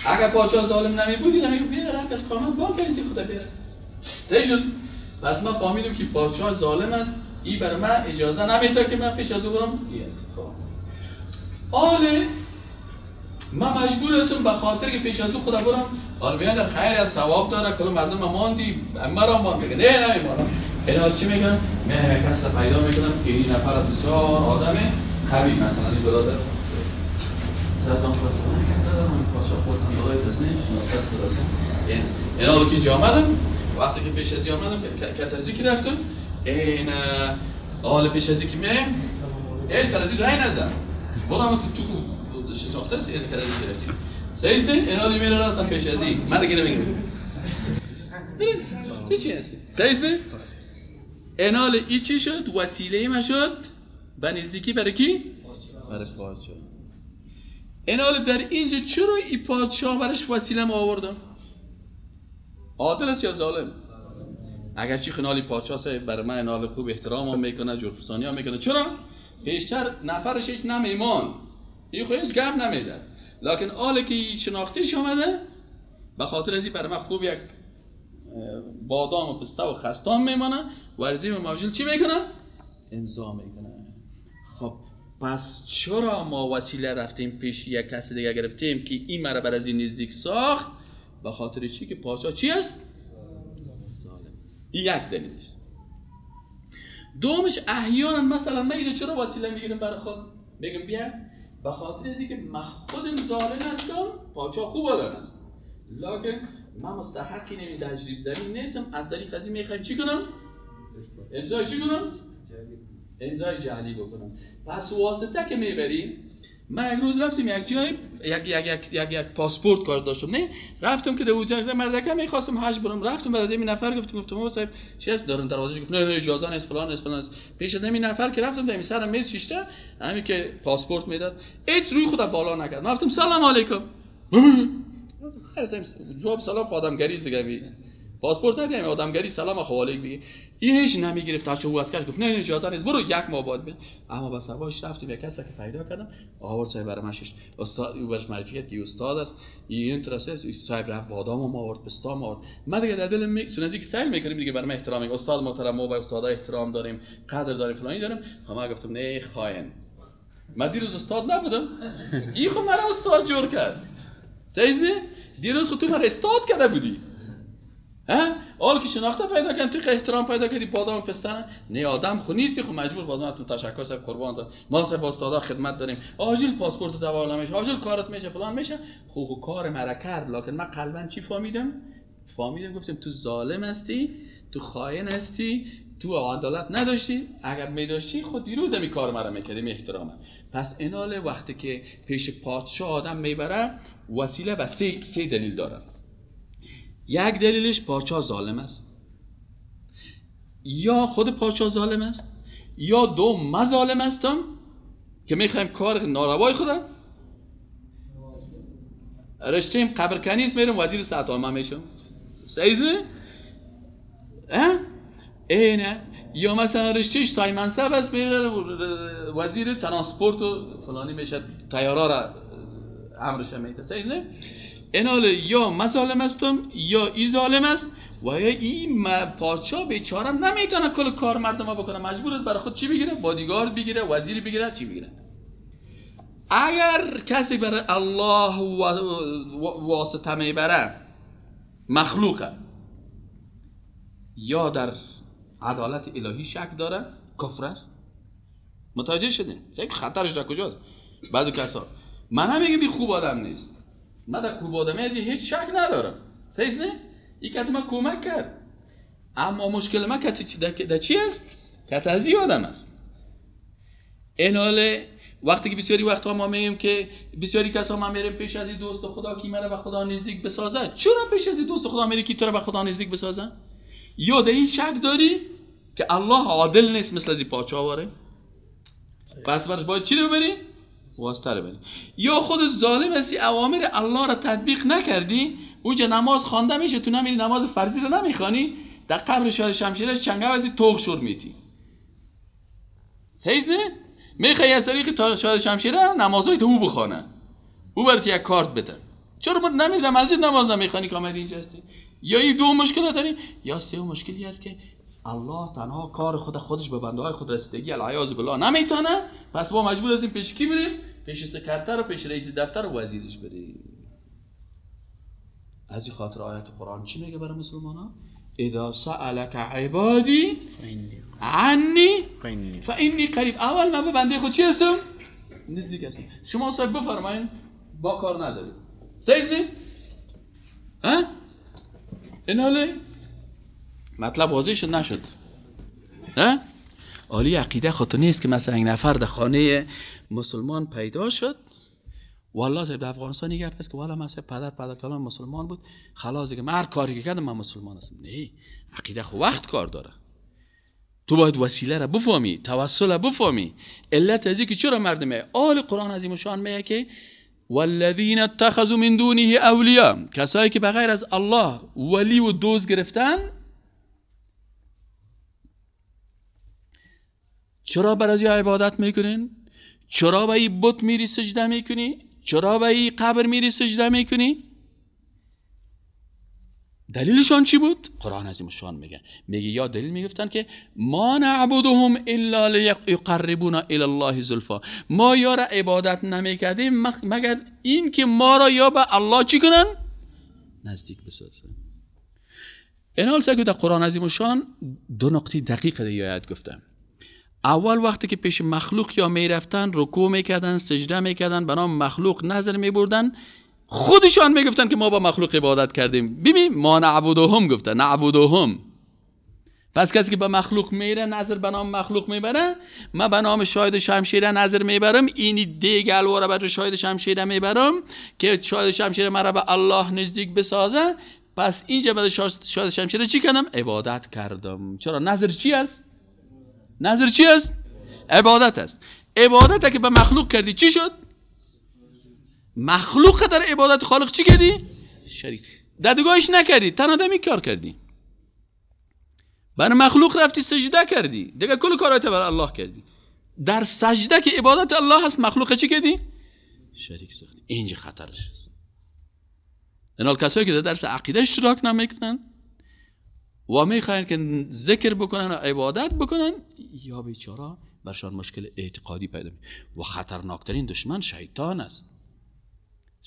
اگر پادشاه ظالم نمی بودی نمیگه بیار هر کس قامت بان کردی خدا بیاره. صحیح شد؟ پس ما فهمیدیم که پادشاه ظالم است، این برای من اجازه نمیده که من پیش از او برم. خب آله من مجبور هستم به خاطر که پیش از او خدا برم. حالا بیان خیر از ثواب داره، کل مردم ماندی مرا ماند که نه نمیمونم. اینا چی میکنم؟ من کس را پیدا میکنم که این نفر بسیار آدم قوی، مثلا این برادر زدم پاسا خودم دارای دسته دست دست اینا رو که اینجا آمدم، وقتی که پیش از آمدم کتازی که رفتم این آل پیش ازی که میایم این سر ازی رای نزن برام تو خوب شتاخته است این کتازی گرفتیم سیزده اینا رو میره راستم پیش ازی من رو گیره میگیرم تو چی هستی؟ سیزده اینال ای چی شد؟ وسیله ما شد به نزدیکی برای کی؟ برای پادشاه. اینال در اینجا چرا ای پادشاه برش وسیله ما آوردم؟ عادل است یا ظالم؟ اگرچه خنالی پادشاه برای من اینال خوب احترام هم میکنه، جورپسانی هم میکنه، چرا؟ پیشتر نفرش هیچ نمیمان، این خود هیچ گپ نمیزد، لیکن آله که شناختیش آمده به خاطر ازی برای من خوب یک بادام و پسته و خستان میمانه و ارزیم موجود چی میکنه؟ امضا میکنه. خب پس چرا ما وسیله رفتیم پیش یک کسی دیگه گرفتیم که این مرا بر از این نزدیک ساخت؟ به خاطر چی که پادشاه چی است؟ ظالم. یک دلیلش. دومش احیانا مثلا من اینو چرا وسیله میگیرم برای خود؟ میگم بیا به خاطر ازی که من خودم ظالم هستم، پادشاه خوب آدم است، لیکن من مستحقی نمی تجریب زمین نیستم، از طریق از این میخوایم چی کنم؟ امضای چی کنم؟ امضای جعلی بکنم. پس واسطه که میبریم، من یک روز رفتم یک جای یک پاسپورت کار داشتم، نه رفتم که دوجه مردکه میخواستم حج برم، رفتم برای این نفر گفتم صاحب چی است دارن دروازه گفت نه اجازه نیست فلان است فلان است. پیش از این نفر که رفتم در سر میز شیشته همین که پاسپورت میداد ایت روی خودم بالا نکرد، من گفتم سلام علیکم جواب سلام آدمگری زگمی پاسپورت ندیم آدمگری سلام خوالیک بگی این هیچ نمیگرفت تا چه واسکش گفت نه اجازه نیست برو یک ماه بعد بیا. اما با سواش رفتیم یک کسی که پیدا کردم آورد صاحب برام شش استاد او برش معرفی کرد که استاد است این ترسه صاحب رفت بادام ما آورد پستا ما آورد. من دیگه در دلم سنتی که سعی میکنیم دیگه برام احترام استاد محترم ما با استادا احترام داریم قدر داریم فلانی داریم. ما گفتم نه خاین من دیروز استاد نبودم این خود مرا استاد جور کرد سیزنی دیروز خود تو مرا استاد کرده بودی ها حالا که شناخته پیدا کردی تو احترام پیدا کردی بادام پستانه نه آدم خو نیستی خو مجبور بادامتون تشکر صاحب قربان داد ما صاحب استادا خدمت داریم آجیل پاسپورت حواله میشه آجیل کارت میشه فلان میشه خو کار مرا کرد لکن من قلبا چی فهمیدم گفتم تو ظالم هستی تو خائن هستی تو عدالت نداشتی اگر میداشتی خود دیروز می کار مرا میکردی احترامه. پس ایناله وقتی که پیش پادشاه آدم میبره وسیله به سه دلیل داره. یک دلیلش پادشاه ظالم است یا خود پادشاه ظالم است یا دو من ظالم هستم که میخوایم کار ناروای خودم رشتیم قبرکنیست میرم وزیر سطامه میشم سیزه اینه یا مثلا رشتهش سای منصب است میره وزیر ترانسپورت و فلانی میشه تیارا را امرش میده سیزه ایناله یا من ظالم هستم یا ای ظالم است و یا این پادشاه بیچاره نمیتونه کل کار مردم بکنه مجبور است برای خود چی بگیره بادیگارد بگیره وزیری بگیره چی بگیره. اگر کسی برای الله واسطه میبره مخلوقه یا در عدالت الهی شک داره کفر است. متوجه شدین چه خطرش در کجاست؟ بعضی کسا من نمیگم این خوب آدم نیست من در خوب آدمی از هیچ شک ندارم سیز نه این که من کمک کرد اما مشکل من در چی است؟ که از این آدم است. ایناله وقتی که بسیاری وقتا ما میگیم که بسیاری کسا ما میریم پیش از این دوست خدا کی مرا به خدا نزدیک بسازه چرا پیش از این دوست خدا میری کی تو را به خدا نزدیک بسازه؟ یا در این شک داری که الله عادل نیست مثل از این پادشاه واره پس برش باید چی رو بری؟ واسطه رو بری. یا خود ظالم هستی اوامر الله را تطبیق نکردی اونجا نماز خوانده میشه تو نمیری نماز فرضی رو نمیخوانی در قبر شاه شمشیرش چنگه وزی توق شور میتی سیز نه؟ میخوایی از طریق شاه شمشیره نمازهای تو او بخوانه او برات یک کارت بده چرا باید نمیری در مسجد نماز نمیخوانی که آمدی اینجا هستی؟ یا این دو مشکل داری یا سه مشکلی هست که الله تنها کار خودش به بنده های خود رسیدگی العیاذ بالله نمیتونه، پس ما مجبور هستیم پیش کی بریم؟ پیش سکرتر و پیش رئیس دفتر و وزیرش بریم. از این خاطر آیت قرآن چی میگه برای مسلمانان؟ اذا سألك عبادی عنی فإنی قریب. اول من به بنده خود چی هستم؟ نزدیک هستم. شما صاحب بفرمایید با کار ندارید سیزی؟ ها؟ این حاله؟ مطلب واضح شد نشد؟ ها؟ عالی عقیده خاطر نیست که مثلا این نفر در خانه مسلمان پیدا شد، والله صاحب در افغانستان یه گپ است که والله مثلا پدر کلان مسلمان بود، خلاص دیگه من هر کاری که کردم من مسلمان هستم. نه، عقیده خو وقت کار داره. تو باید وسیله را بفهمی، توسل را بفهمی. علت از اینکه چرا مردم آل قرآن عظیم شان میگه که والذین اتخذوا من دونه اولیاء، کسایی که بغیر از الله ولی و دوست گرفتن، چرا برای عبادت میکنین؟ چرا به این بت میری سجده میکنی؟ چرا به این قبر میری سجده میکنی؟ دلیلشان چی بود؟ قرآن عظیم شان میگه یا دلیل میگفتن که ما نعبدهم الا لیقربونا الی الله زلفا، ما یا را عبادت نمیکردیم مگر این که ما را یا به الله چی کنن؟ نزدیک بسازن. این حال که در قرآن عظیم شان دو نقطه دقیق یاد گفتم. اول وقتی که پیش مخلوق یا میرفتن رکوع میکردن، سجده میکردن، به نام مخلوق نظر میبردن، خودشان میگفتن که ما با مخلوق عبادت کردیم. ببین ما نعبدهم گفتن، نعبدهم. پس کسی که به مخلوق میره نظر به نام مخلوق میبره، من به نام شاهد شمشیره نظر میبرم، اینی دیگ الواره بر شاهد شمشیره میبرم که شاهد شمشیره مرا به الله نزدیک بسازه. پس اینجا به شاهد شمشیره چی کردم؟ عبادت کردم. چرا؟ نظر چی است؟ نظر چی است؟ عبادت است. عبادت که به مخلوق کردی چی شد؟ مخلوق در عبادت خالق چی کردی؟ شریک. دادگاهش نکردی، تنها دمی کار کردی. برای مخلوق رفتی سجده کردی، دیگه کل کارایت برای الله کردی. در سجده که عبادت الله هست، مخلوق چی کردی؟ شریک ساختی. اینجا خطرش است. این حال کسایی که در درس عقیده اشتراک نمیکنن و میخواین که ذکر بکنن و عبادت بکنن، یا بیچاره برشان مشکل اعتقادی پیدا میشه. و خطرناکترین دشمن شیطان است.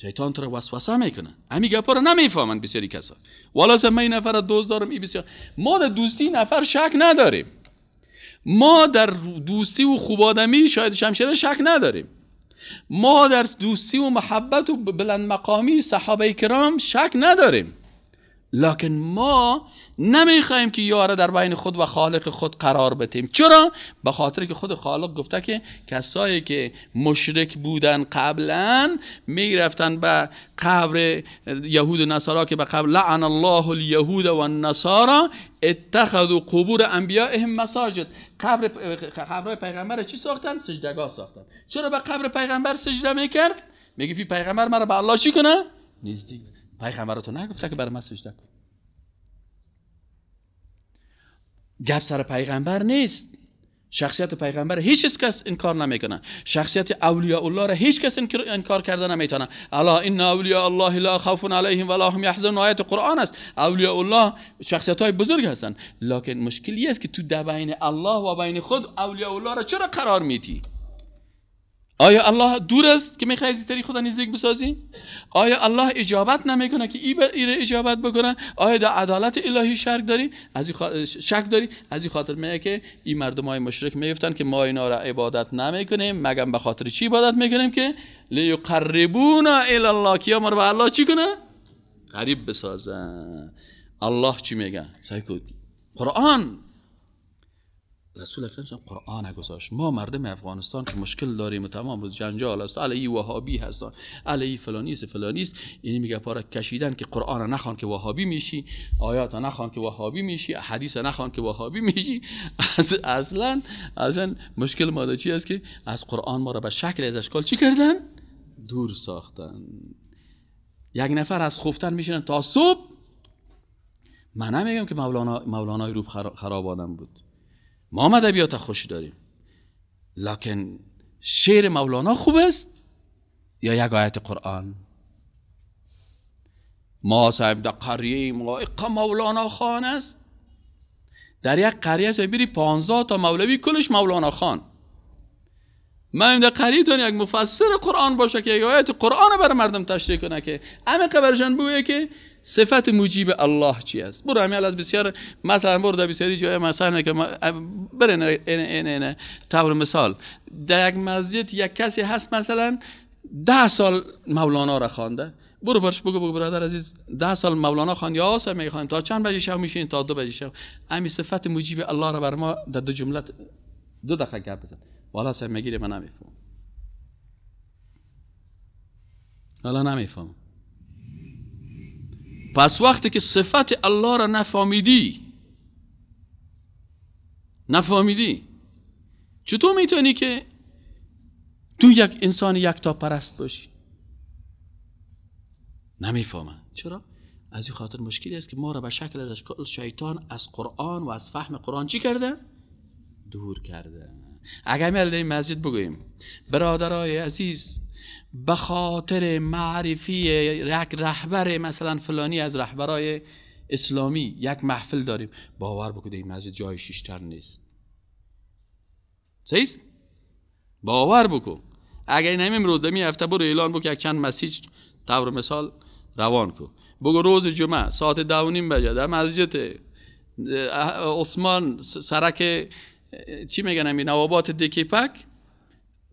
شیطان تو را وسوسه میکنه. همین گپا رو نمیفهمن بسیاری کسا. والا من این نفر دوست دارم، این بسیار. ما در دوستی نفر شک نداریم. ما در دوستی و خوب آدمی شاید شمشیره شک نداریم. ما در دوستی و محبت و بلند مقامی صحابه کرام شک نداریم. لکن ما نمیخوایم که یاره در بین خود و خالق خود قرار بدیم. چرا؟ به خاطر که خود خالق گفته که کسایی که مشرک بودن قبلا میرفتن به قبر یهود و نصارا که به قبر لعن الله الیهود و النصارا اتخذوا قبور انبیائهم مساجد. قبر پیغمبر چی ساختن؟ سجدگاه ساختن. چرا به قبر پیغمبر سجده میکرد؟ میگه فی پیغمبر مرا به الله چی کنه؟ نزدیک. پیغمبر تو نگفته که برای من سجده کن. گپ سر پیغمبر نیست. شخصیت پیغمبر هیچ کس انکار نمیکنه. شخصیت اولیاء الله را هیچ کس انکار کرده نمیتونه. الا ان اولیاء الله لا خوف علیهم ولا هم یحزنون آیت قرآن است. اولیاء الله شخصیت های بزرگ هستند، لکن مشکلی است که تو بین الله و بین خود اولیاء الله را چرا قرار میدی؟ آیا الله دور است که میخوای از طریق خدا نزدیک بسازی؟ آیا الله اجابت نمیکنه که این اجابت بکنه؟ آیا در عدالت الهی شک داری؟ از این خاطر میگه که این مردمای مشرک میگفتن که ما اینا را عبادت نمیکنیم مگر به خاطر چی عبادت میکنیم؟ که لیقربونا الی الله، که ما رو به الله چی کنه؟ قریب بسازه. الله چی میگه؟ صحیح قرآن رسول اکرم صلی الله علیه و قرآن گذاشت. ما مردم افغانستان که مشکل داریم و تمام روز جنجال است، علی وهابی هست، علی فلانیست، یعنی میگه پاره کشیدن که قرآن نخوان که وهابی میشی، آیات نخوان که وهابی میشی، حدیث نخوان که وهابی میشی. اصلا مشکل ما چی است که از قرآن ما را به شکل از اشکال چی کردن؟ دور ساختن. یک نفر از خفتن میشینن تا صبح. من نمیگم که مولانا روح خراب آدم بود، ما ادبیات خوش داریم، لکن شعر مولانا خوب است یا یک آیت قرآن؟ ما صاحب در قریه ملائق مولانا خان است، در یک قریه صاحب بری 15 تا مولوی کلش مولانا خان. من در قریتون یک مفسر قرآن باشه که یک آیت قرآن برای مردم تشریح کنه که همه قبرشان بگویه که صفت مجیب الله چی است. برو همین از بسیار مثلا برو در بسیاری جای مثلا که برن این طور مثال در یک مسجد یک کسی هست مثلا 10 سال مولانا را خوانده، برو برش بگو برادر عزیز 10 سال مولانا خوان یا آسا میخوایم تا چند بجه شب میشین؟ تا 2 بجه شب. همین صفت مجیب الله را بر ما در 2 جمله 2 دقیقه گپ بزن. والا صاحب میگیره من نمیفهم. والا نمیفهم. پس وقتی که صفت الله را نفهمیدی چطور میتونی که تو یک انسان یکتا پرست باشی؟ نمیفهمه. چرا؟ از این خاطر مشکلی است که ما را به شکل از اشکال شیطان از قرآن و از فهم قرآن چی کرده؟ دور کرده. اگر ما این مسجد بگوییم برادرای عزیز به خاطر معرفی یک رهبر مثلا فلانی از رهبرای اسلامی یک محفل داریم، باور بکنید این مسجد جای شیشتر نیست. صحیح؟ باور بکن. اگر این امروز دمی هفته برو اعلان بکن یک چند مسیج طور مثال روان کن، بگو روز جمعه ساعت 2:30 بجه در مسجد عثمان سرک چی میگن همین نوابات دکیپک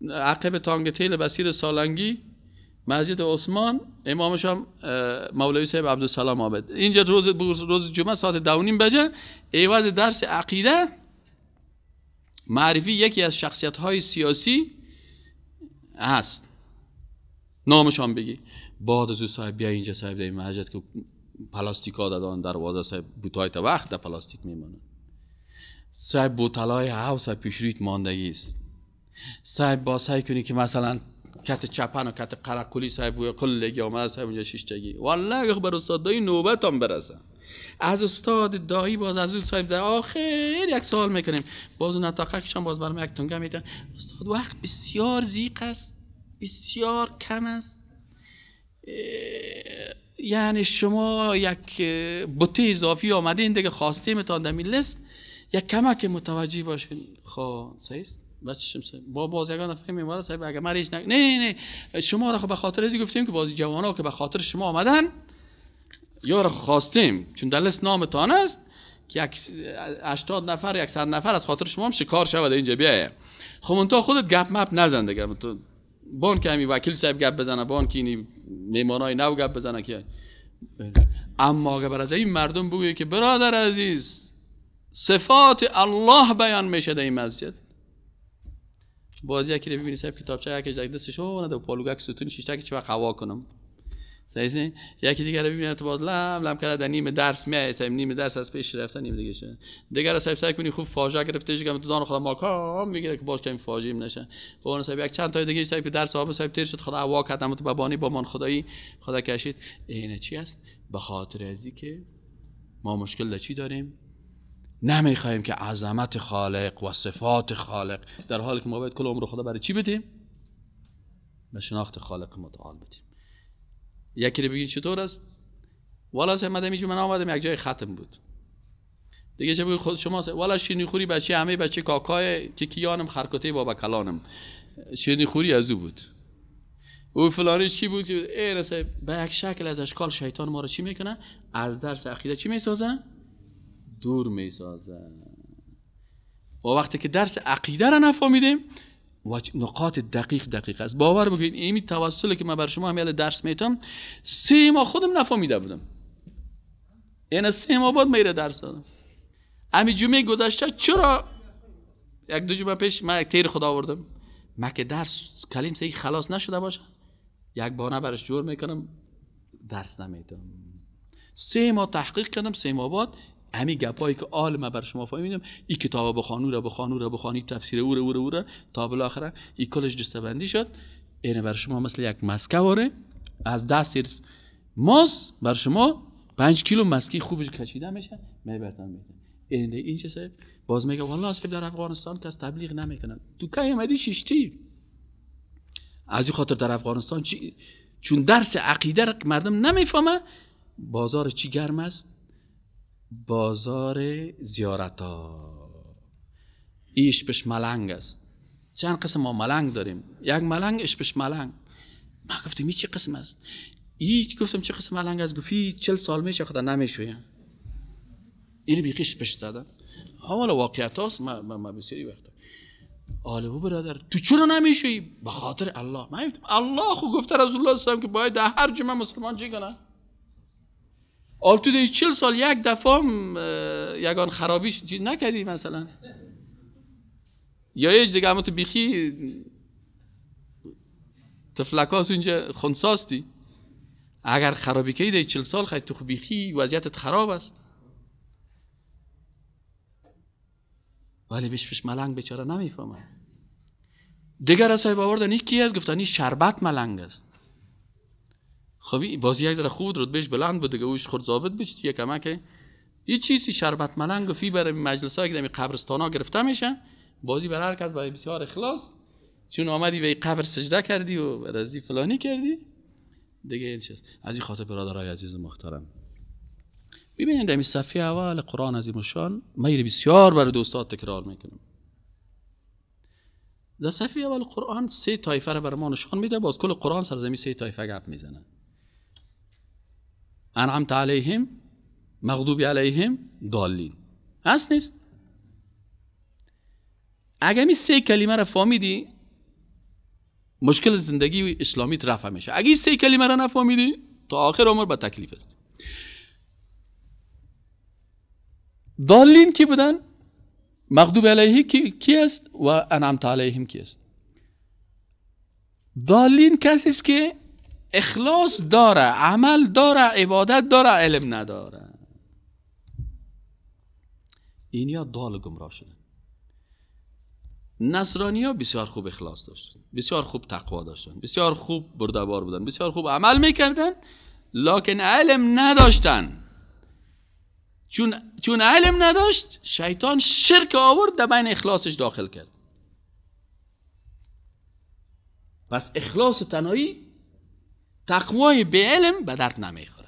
عقب تانگ تیل بسیر سالنگی مسجد عثمان، امامش هم مولوی صاحب عبدالسلام عابد. اینجا روز جمعه ساعت 2:30 بجه عوض درس عقیده معرفی یکی از شخصیت های سیاسی هست، نامشان بگی. بعد از صاحب بیا اینجا صاحب در این مسجد که پلاستیکا دادن دروازه صاحب بوتای تا وقت در پلاستیک میمونه. صاحب بوتلای هاو صاحب پیشریت ماندگی است. صاحب با سعی کنی که مثلا کت چپن و کت قرقلی صاحب کلگی آمده صاحب اونجا شیشتگی. والله بر استاد دایی نوبت هم برسه. از استاد دایی باز از اون صاحب در آخر یک سوال میکنیم، باز اون نتاقه کشان باز برام یک تونگه میدن. استاد وقت بسیار زیق است، بسیار کم است، یعنی شما یک بوته اضافی آمدین دیگه خواسته میتان در لیست یک کمک متوجه باشین. خب صحیح است بچه‌شم صاحب با بازیگان فهمیم والا صاحب اگه مریش نه شما را خب به خاطر ازی گفتیم که بازی جوانا که به خاطر شما آمدن یا را خواستیم چون در لیست نامتان است که یک 80 نفر 100 نفر از خاطر شما هم شکار شود اینجا بیایه. خب اون تو خودت گپ مپ نزن دیگه، تو بان که همین وکیل صاحب گپ بزنه، بان که این میمانای نو گپ بزنه که. اما اگه برای این مردم بگویی که برادر عزیز صفات الله بیان میشه در این مسجد، بازی یکی رو ببینی صاحب کتابچه یکی در دستش اون دو پالوگک ستون شیشته که چه وقت هوا کنم صحیح. یکی دیگه رو ببینی تو باز لم کرده در نیم درس میای صاحب، نیم درس از پیش رفته نیم دیگه شه دیگه رو صاحب سعی کنی خوب فاجعه گرفتهش که تو دان خدا ماکام میگیره که باز کمی فاجعه نشه. اون صاحب یک چند تا دیگه صاحب که درس صاحب تیر شد خدا هوا کردم تو بابانی با من خدایی خدا کشید. اینه چی است؟ به خاطر ازی که ما مشکل در چی داریم؟ نمیخوایم که عظمت خالق و صفات خالق، در حالی که ما باید کل عمر خدا برای چی بدیم؟ به شناخت خالق متعال بدیم. یکی رو بگید چطور است؟ والا صاحب من من آمدم یک جای ختم بود دیگه چه بگید خود شما والا شیرینی خوری بچه همه بچه کاکای که کیانم خرکته بابا کلانم شیرینی خوری از او بود. او فلانیش کی بود که این صاحب به یک شکل از اشکال شیطان ما رو چی میکنه؟ از درس عقیده چی میسازه؟ دور میسازه. و وقتی که درس عقیده را نفهمیدیم و نقاط دقیق است، باور بکنید این توسلی که من بر شما همیشه درس میتم 3 ماه خودم نفهمیده بودم. این 3 ماه بعد میره درس دادم. همین جمعه گذشته چرا 1-2 جمعه پیش من یک تیر خدا آوردم من که درس کلیم صحیح خلاص نشده باشه یک بانه برش جور میکنم درس نمیدم. 3 ماه تحقیق کردم، 3 ماه بعد همین گپایی که آل من بر شما فهمیدم این کتاب بخوانی تفسیر او را تا بالاخره این کلش دستبندی شد. اینه بر شما مثل یک مسکه واره از دست ماس بر شما 5 کیلو مسکی خوب کشیده میشه میبرتن میده. این چه صاحب باز میگه والله اصلا در افغانستان کس تبلیغ نمیکنه. تو کی اومدی شیشتی؟ از این خاطر در افغانستان چون درس عقیده را مردم نمیفهمه بازار چی گرم است بازار زیارت ها. ایش پش ملنگ است. چند قسم ما ملنگ داریم. یک ملنگ ایش پش ملنگ. ما گفتم این چه قسم است؟ گفتم چه قسم ملنگ است؟ گفتی 40 سال میشه خدا نمیشویم. این بیخیش پش زدن. حالا واقعیت هاست. ما بسیاری وقتا آله برادر تو چرا نمیشوی؟ به خاطر الله. من گفتم الله خو گفته رسول الله صلی الله علیه و که باید در هر جمعه مسلمان چی کنه؟ آل تو دی 40 سال یک دفعه یگان خرابیش چیز نکردی مثلا؟ یا یه دیگه همون تو بیخی تفلکاس اینجا خونساستی. اگر خرابی که دی 40 سال خیلی تو بیخی وضعیتت خراب است. ولی بیش ملنگ بیچاره نمیفهمه. دیگر از صاحب آوردن این کی است؟ گفتن این شربت ملنگ است. خب بازی یک ذره خود رد بهش بلند بود دیگه اوش خود ضابط بشت یک کمک این چیزی شربت ملنگ و فی برای مجلسایی که در قبرستانا گرفته میشه بازی برای هر کس برای بسیار اخلاص چون آمدی به قبر سجده کردی و رضی فلانی کردی دیگه این چیز. از این خاطر برادرای عزیز و محترم ببینید در صفحه اول قرآن عظیم الشان من بسیار برای دوستات تکرار میکنم. در صفحه اول قرآن 3 طایفه را برای ما نشان میده. باز کل قرآن سرزمین 3 طایفه گپ میزنه. انعمت علیهم، مغضوب علیهم، ضالین. هست نیست؟ اگه می 3 کلمه را فهمیدی مشکل زندگی اسلامیت رفع میشه. اگه این 3 کلمه را نفهمیدی تا آخر عمر با تکلیف است. ضالین کی بودن؟ مغضوب علیه کی است و انعمت علیهم کی است؟ ضالین کسی است که اخلاص داره، عمل داره، عبادت داره، علم نداره. اینیا ضال گمراه شدن. نصرانی‌ها بسیار خوب اخلاص داشتن، بسیار خوب تقوا داشتن، بسیار خوب بردبار بودن، بسیار خوب عمل میکردن لکن علم نداشتن. چون علم نداشت شیطان شرک آورد در بین اخلاصش داخل کرد. پس اخلاص تنهایی تقوای به علم به درد نمیخوره.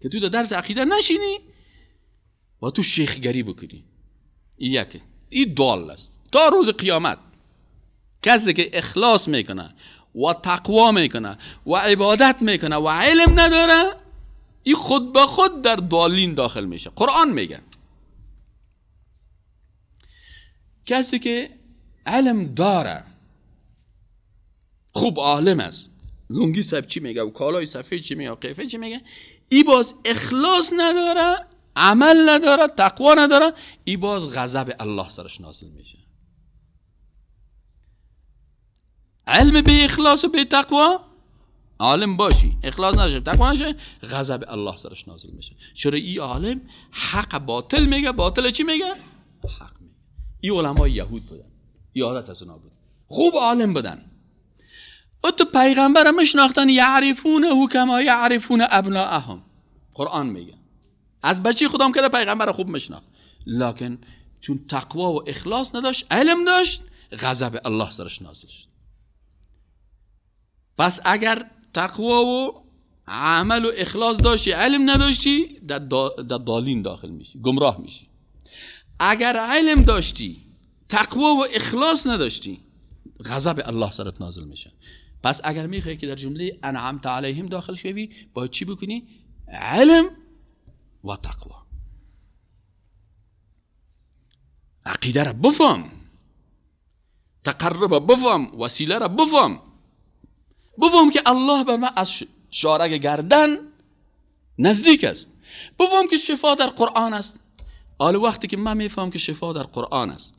که تو در درس عقیده نشینی و تو شیخگری بکنی. این ضال است. تا روز قیامت کسی که اخلاص میکنه و تقوا میکنه و عبادت میکنه و علم نداره این خود به خود در ضالین داخل میشه. قرآن میگه کسی که علم داره خوب عالم است لنگی سب چی میگه و کالای سفید چی میگه و قیفه چی میگه ای باز اخلاص نداره عمل نداره تقوا نداره ای باز غضب الله سرش نازل میشه. علم به اخلاص و به تقوا عالم باشی اخلاص نشه تقوا نشه غضب الله سرش نازل میشه. چرا ای عالم حق باطل میگه باطل چی میگه حق میگه. ای علمای یهود بودن یادت از اونا بود خوب عالم بودن و تو پیغمبر مشناختن یعرفونه کما یعرفون ابناءهم. قرآن میگه از بچه خودم که پیغمبر خوب مشناخت لکن چون تقوا و اخلاص نداشت علم داشت غضب الله سرش نازل شد. پس اگر تقوا و عمل و اخلاص داشتی علم نداشتی در ضالین داخل میشی گمراه میشی. اگر علم داشتی تقوا و اخلاص نداشتی غضب الله سرت نازل میشه. پس اگر میخوای که در جمله انعمت علیهم داخل شوی باید چی بکنی؟ علم و تقوا. عقیده را بفهم تقرب بفهم وسیله را بفهم که الله به من از شارک گردن نزدیک است. بفهم که شفا در قرآن است. حالا وقتی که من میفهم که شفا در قرآن است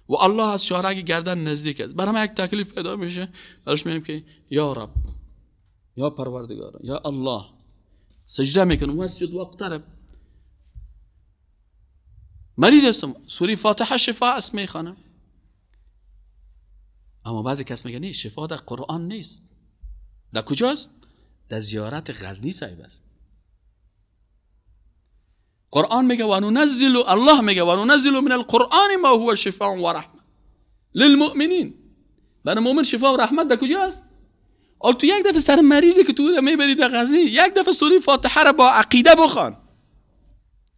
و الله از شارک گردن نزدیک است برای من یک تکلیف پیدا میشه. برایش میگم که یا رب یا پروردگار یا الله سجده میکنم واسجد واقترب مریض هستم سوره فاتحه شفا است میخوانم. اما بعضی کس میگه نه شفا در قرآن نیست. در کجاست؟ در زیارت غزنی صاحب است. قرآن میگه و ننزل الله میگه و ننزل من القرآن ما هو شفاء و رحمه للمؤمنین. برای مؤمن شفا و رحمت در کجاست؟ اول تو یک دفعه سر مریضی که تو میبری در غزنی یک دفعه سوره فاتحه را با عقیده بخوان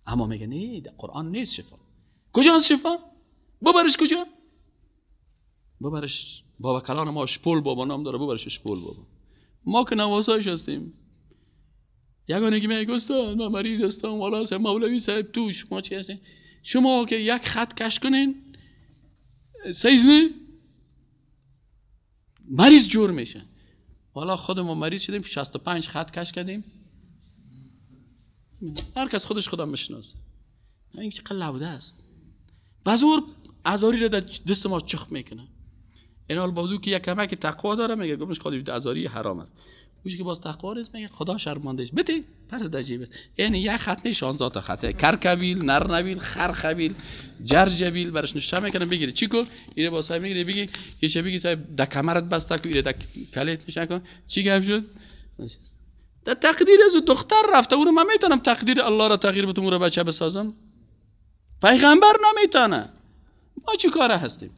اما میگه نه قرآن نیست شفا. کجاست شفا؟ ببرش کجا؟ ببرش بابا کلان ما اشپول بابا نام داره، ببرش اشپول بابا. ما که نواسایش هستیم. یگانه که میگه استاد من مریض هستم، والا صاحب مولوی صاحب تو شما چی هستین؟ شما که یک خط کش کنین سیز نه مریض جور میشه. والا خود ما مریض شدیم 65 خط کش کردیم. هر کس خودش خودم میشناسه. این چقدر لوده است. بازور ازاری رو دست ما چخ میکنه. این حال بازو که یک کمک تقوا داره میگه گفتش خودش ازاری حرام است. اوش که باز تقوا است میگه خدا شرمندهش بده پرد عجیبه. یعنی یک خط نه 16 تا خطه. کرکویل، نرنویل، خرخویل، جرجویل برش نشه میکنه بگیره. چی کن؟ اینه با صاحب میگیره بگی یه چه بگی صاحب د کمرت بسته کو اینه د کلیت میشه کن. چی گپ شد؟ در تقدیر از دختر رفته اون من میتونم تقدیر الله را تغییر بدم اون رو بچه بسازم؟ پیغمبر نمیتونه. ما چی کاره هستیم؟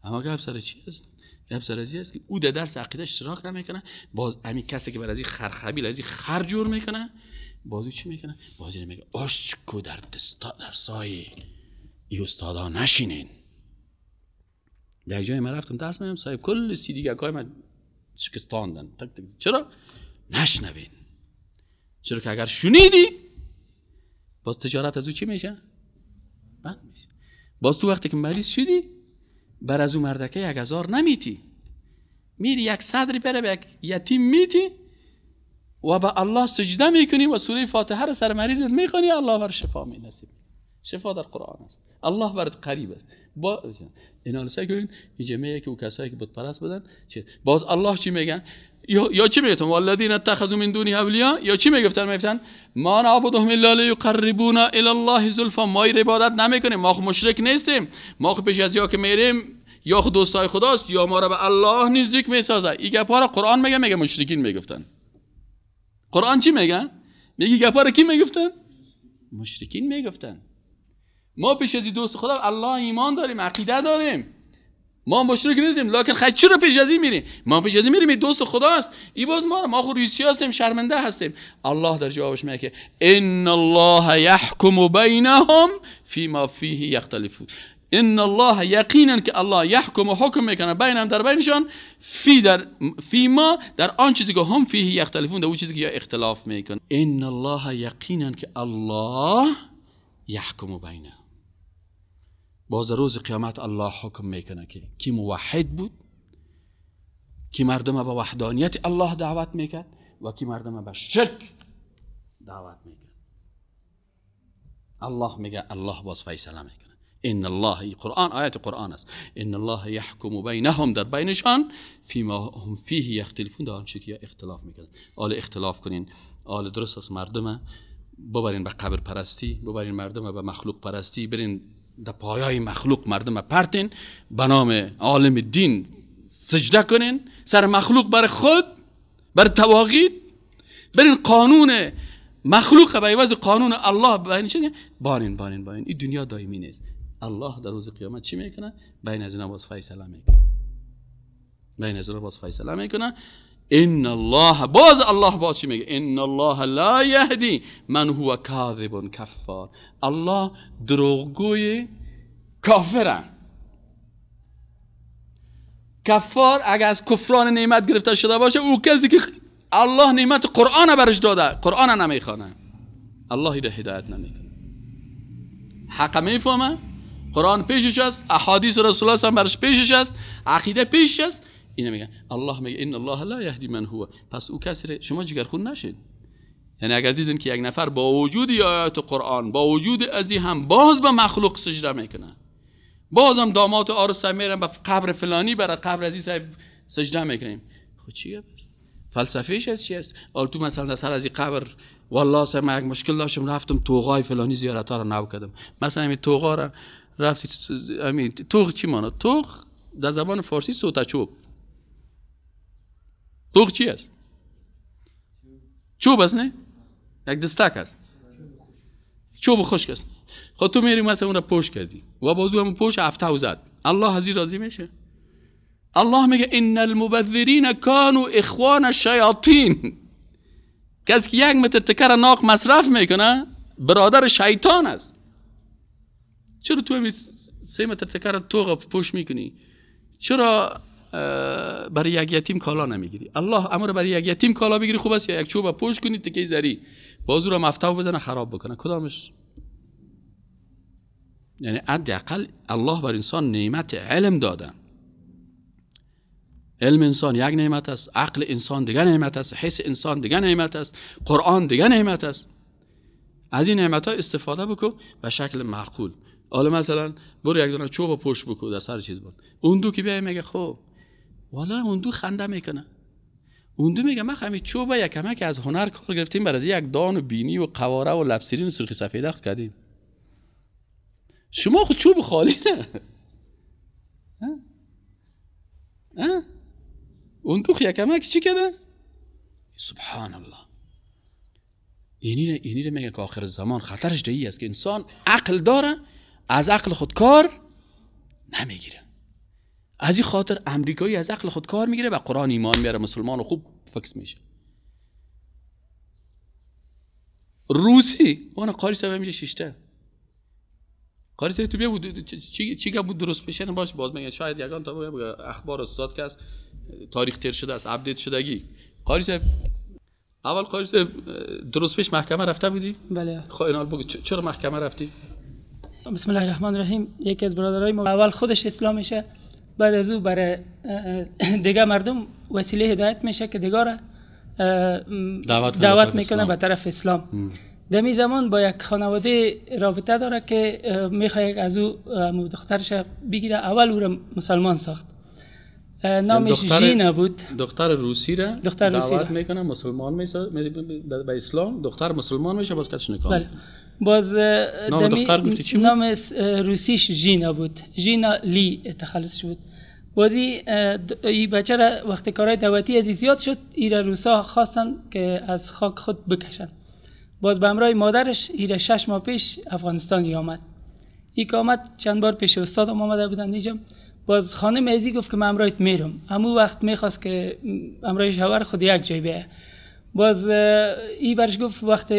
اما گپ سر چی است؟ گپ سر ازی است که او در درس عقیده اشتراک نمیکنه. باز همین کسی که بر ازی خرخبیل ازی خر جور میکنه بازو چی میکنه؟ بازی نمیگه آشکو در سایه ای استادا نشینین. در جای من رفتم درس میدم صاحب کل سیدیگکای من شکستاندن. تک تک. چرا؟ نشنوین. چرا که اگر شنیدی باز تجارت از او چی میشه؟ بد میشه. باز تو وقتی که مریض شدی بر از او مردکه 1000 نمیتی، میری یک صدری بره به یک یتیم میتی و به الله سجده میکنی و سوره فاتحه رو سر مریضت میخونی، الله بر شفا مینصیب. شفا در قرآن است. الله برات قریب است. با اینا رو سعی کنین این جمعه که او کسایی که بت پرست بدن باز الله چی میگن؟ یا چی میگن؟ والذین اتخذوا من دونه اولیاء، یا چی میگفتن؟ ما نعبدهم الا لیقربونا الی الله زلفا. ما عبادت نمیکنیم، ما مشرک نیستیم، ما پیش از یا که میریم یا خود دوستای خداست یا ما را به الله نزدیک میسازه. این گپا را قرآن میگه مشرکین میگفتن. قرآن چی میگه؟ میگه گپا را کی میگفتن؟ مشرکین میگفتن. ما پیش از دوست خدا الله ایمان داریم، عقیده داریم، ما مشرک نیستیم، لکن خیلی چرا پیش از این میریم؟ ما پیش از این میریم دوست خداست. این باز ما خود ریسی هستیم، شرمنده هستیم. الله در جوابش میگه ان الله یحکم بینهم فیما فیه یختلفون. ان الله یقینا که الله یحکم و حکم میکنه بینهم در بینشان فیما در آن چیزی که هم فیه یختلفون، در اون چیزی که اختلاف میکنه. ان الله یقینا که الله یحکم بینهم. باز روز قیامت الله حکم میکنه که کی موحد بود، کی مردم به وحدانیت الله دعوت میکرد و کی مردم به شرک دعوت میکرد. الله میگه الله باز فیصله میکنه. ان الله، قرآن آیت قرآن است، ان الله یحکم بینهم در بینشان فیما هم فیه یختلفون، در آن چیزی که اختلاف میکنن. آل اختلاف کنین، آل درست است مردم ببرین به قبر پرستی، ببرین مردم به مخلوق پرستی، برین در پایای مخلوق مردم پرتین، به نام عالم دین سجده کنین سر مخلوق بر خود، بر تواغیت، برین قانون مخلوق به عوض قانون الله بین چه بانین. این دنیا دائمی نیست. الله در روز قیامت چی میکنه؟ بین از اینا باز فیصله میکنه. ان الله باز چی میگه؟ ان الله لا یهدی من هو کاذب کفار. الله دروغگوی کافره. کفار اگه از کفران نعمت گرفته شده باشه، او کسی که الله نعمت قرآن برش داده قرآن نمیخونه، الله را هدایت نمیکنه. حق میفهمه، قرآن پیشش است، احادیث رسول الله هم برش پیشش است، عقیده پیشش است. اینو میگن الله میگه ان الله لا یهدی من هو. پس او کسی شما جگرخون نشید. یعنی اگر دیدین که یک نفر با وجود آیات قرآن، با وجود ازی هم باز به مخلوق سجده میکنه، بازم داماد آرسته میرن به قبر فلانی، برای قبر ازی صاحب سجده میکنیم، خود چیه؟ فلسفهش از چی است؟ آل تو مثلا سر ازی قبر والله سر من یک مشکل داشتم رفتم توغای فلانی زیارت ها رو نو کردم. مثلا همین توغا رو رفتی، همین توغ چی ماند؟ توغ در زبان فارسی سوتا چوب. توغ چی است؟ چوب است نه؟ یک دستک است، چوب خشک است. خود تو میری مثلا اون رو پوش کردی و بازو همون پوش هفته و زد، الله ازی راضی میشه؟ الله میگه ان المبذرین کانوا اخوان الشیاطین. کسی که 1 متر تکر ناق مصرف میکنه برادر شیطان است. چرا تو همین 3 متر تکر توغ پوش میکنی؟ چرا برای یک یتیم کالا نمیگیری؟ الله امر برای یک یتیم کالا بگیری خوب است یا یک چوب پوش کنی تکه زری بازو رو مفتاح بزنه خراب بکنه؟ کدامش؟ یعنی حداقل الله بر انسان نعمت علم داده. علم انسان یک نعمت است، عقل انسان دیگر نعمت است، حس انسان دیگر نعمت است، قرآن دیگر نعمت است. از این نعمت ها استفاده بکن به شکل معقول. حالا مثلا برو یک دونه چوب پشت بکن در سر چیز بود، اون دو که بیای میگه خب والا اون دو خنده میکنه، اون دو میگه ما همین چوب یکمه که از هنر کار گرفتیم برای یک دان و بینی و قواره و لبسیرین سرخی سفیده کردیم. شما خود چوب خالی نه. اون دو یکمه که چی کرده؟ سبحان الله. اینی رو میگه که آخر زمان خطرش دیگه است که انسان عقل داره از عقل خود کار نمیگیره. از این خاطر امریکایی از عقل خود کار میگیره و قرآن ایمان میاره، مسلمان و خوب فکس میشه. روسی وانا قاری سبب میشه شیشته قاری سبب تو بیا بود چی بود درست بشه باش باز میگه شاید یگان تا اخبار استاد که از تاریخ تیر شده است اپدیت شدگی. قاری سبب اول قاری سبب درست پیش محکمه رفته بودی؟ بله. خب اینال بگو چرا محکمه رفتی؟ بسم الله الرحمن الرحیم. یکی از برادرای ما اول خودش اسلام میشه، بعد از او برای دیگه مردم وسیله هدایت میشه که دیگه را دعوت میکنه به طرف اسلام. دمی زمان با یک خانواده رابطه داره که میخواد از او دخترش بگیره. اول او را مسلمان ساخت. نامش ژینا بود. دختر روسی را دعوت میکنه مسلمان میشه به اسلام. دختر مسلمان میشه باز کاتش نکاح. باز نام دختر گفتی چی بود؟ نام روسیش ژینا بود. ژینا لی تخلص بود. بازی این بچه را وقتی کارهای دعوتی از زیاد شد ایره روسا خواستن که از خاک خود بکشن. باز به همراه مادرش ایره 6 ماه پیش افغانستان آمد. این که آمد چند بار پیش استادم آمده بودن اینجا. باز خانم ازی گفت که من همراهت میرم. همون وقت میخواست که همراه شوهر خود یک جای بیه. باز ای برش گفت وقت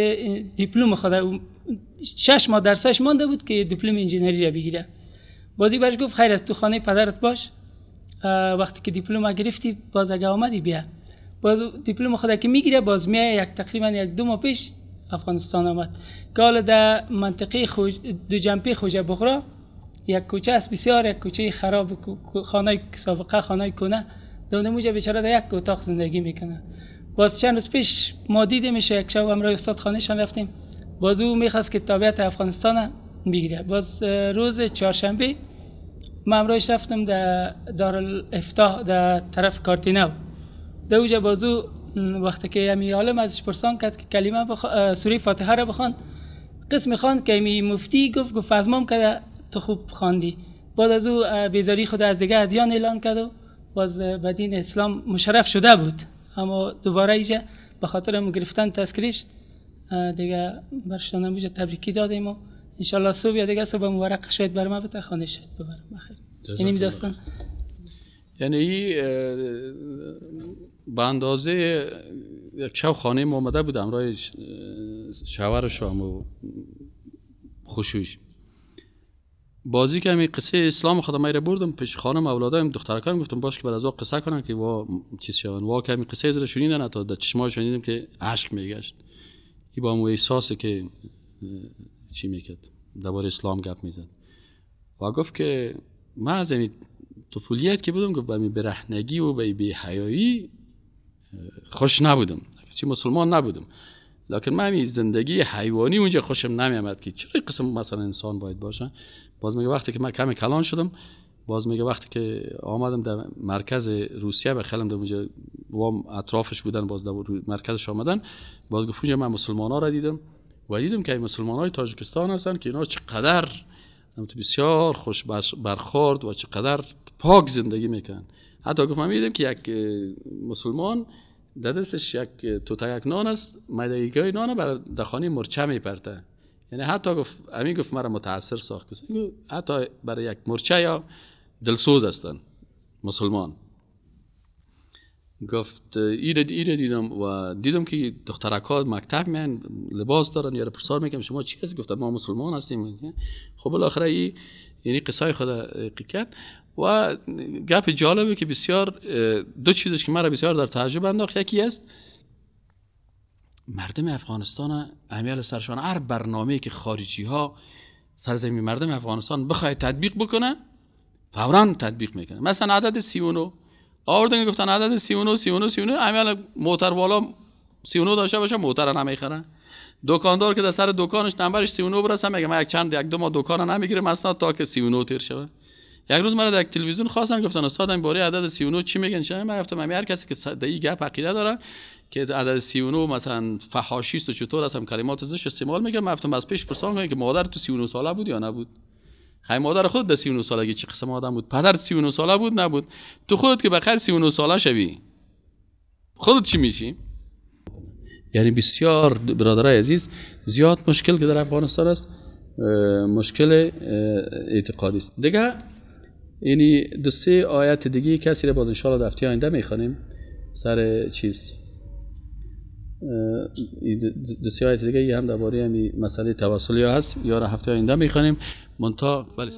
دیپلم خود 6 ماه درسش مانده بود که دیپلم انجینری را بگیره. باز ای برش گفت خیر از تو خانه پدرت باش، وقتی که دیپلم گرفتی باز اگه آمدی بیا. باز دیپلم خود که میگیره باز میای تقریبا 1-2 ماه پیش افغانستان آمد. که حالا در منطقه دوجنپی خوجه بغرا یک کوچه است، بسیار یک کوچه خراب، خانه سابقه خانه کنه دونه موجه بیچاره در یک اتاق زندگی میکنه. باز چند روز پیش ما دیدیمش، یک شب همراه استاد خانهشان رفتیم. باز او میخواست که تابعیت افغانستان بگیره. باز روز چهارشنبه من همراهش رفتم در دارالافتاء در طرف کارتینو. در اوجا باز او وقتی که امی عالم ازش پرسان کرد که کلمه سوره فاتحه را بخوان، قسم خواند که امی مفتی گفت از مام که تو خوب خواندی. بعد از او بیزاری خود از دیگه ادیان اعلان کرد و باز به دین اسلام مشرف شده بود. اما دوباره ایجا به خاطر گرفتن تذکریش دیگه برشتان نموجه تبریکی دادیم و انشالله صبح یا دیگه صبح مبارک شاید بر ما بتا خانه شد ببرم بخیر. اینی می داستان. یعنی به اندازه یک شب خانه ما آمده بود همراه شوهرش و خوشویش. بازی که همین قصه اسلام خودم میره بردم پیش خانم اولادایم دخترکان گفتم باش که بر از وا قصه کنن که وا چیز شون وا که همین قصه زره شنیدن تا در چشماش شنیدم که عشق میگشت. این با مو احساسه که چی میکرد درباره اسلام گپ میزد و گفت که من از این طفولیت که بودم گفت به می برهنگی و به بی حیایی خوش نبودم، چی مسلمان نبودم، لکن من می زندگی حیوانی اونجا خوشم نمیامد که چرا قسم مثلا انسان باید باشه. باز میگه وقتی که من کمی کلان شدم، باز میگه وقتی که آمدم در مرکز روسیه به خیلم در اونجا وام اطرافش بودن، باز در مرکزش آمدن، باز گفت اونجا من مسلمان ها را دیدم و دیدم که مسلمان های تاجیکستان هستن که اینا چقدر بسیار خوش برخورد و چقدر پاک زندگی میکنن. حتی گفت من میدیدم که یک مسلمان در دستش یک یک نان است، میدهیگاه نان برای دخانی مرچه میپرته. یعنی حتی گفت مرا متاثر ساخته، حتی برای یک مرچه یا دلسوز هستن مسلمان. گفت ایره دیدم و دیدم که دخترک‌ها مکتب میان لباس دارن، یا پرسار میکنم شما چی هست؟ گفتم ما مسلمان هستیم. خب بالاخره این یعنی قصه خود کرد و گپ جالبه که بسیار دو چیزش که مرا بسیار در تعجب انداخت. یکی است مردم افغانستان امیال سرشان هر برنامه‌ای که خارجی ها سرزمین مردم افغانستان بخواد تطبیق بکنه فوراً تطبیق میکنه. مثلا عدد 39 آوردن گفتن عدد 39 امیال موتر والا 39 داشته باشه موتر نمیخره. دکاندار که در سر دکانش نمبرش 39 برسه میگه من یک دو ماه دکان نمیگیرم اصلا تا که 39 تیر شه. یک روز مرا در تلویزیون خواستن گفتن استاد این باره عدد 39 چی میگن؟ چه من گفتم هر کسی که در این گپ عقیده داره که عدد 39 مثلا فحاشی است و چطور هستم کلمات زشت استعمال میگم. من گفتم از پیش پرسان کنید که مادر تو 39 ساله بود یا نبود؟ خیر مادر خود در 39 سالگی چه قسم آدم بود؟ پدر 39 ساله بود نبود؟ تو خودت که بخیر 39 ساله شوی خودت چی میشی؟ یعنی بسیار برادرای عزیز زیاد مشکل که در افغانستان است مشکل اعتقادی است. دیگه یعنی دو سه آیت دیگه کسی را باز ان شاء الله در هفته آینده میخوانیم سر چیز دو سه آیت دیگه هم درباره همین مسئله توسلی هست یا را هفته آینده میخوانیم. منتها بله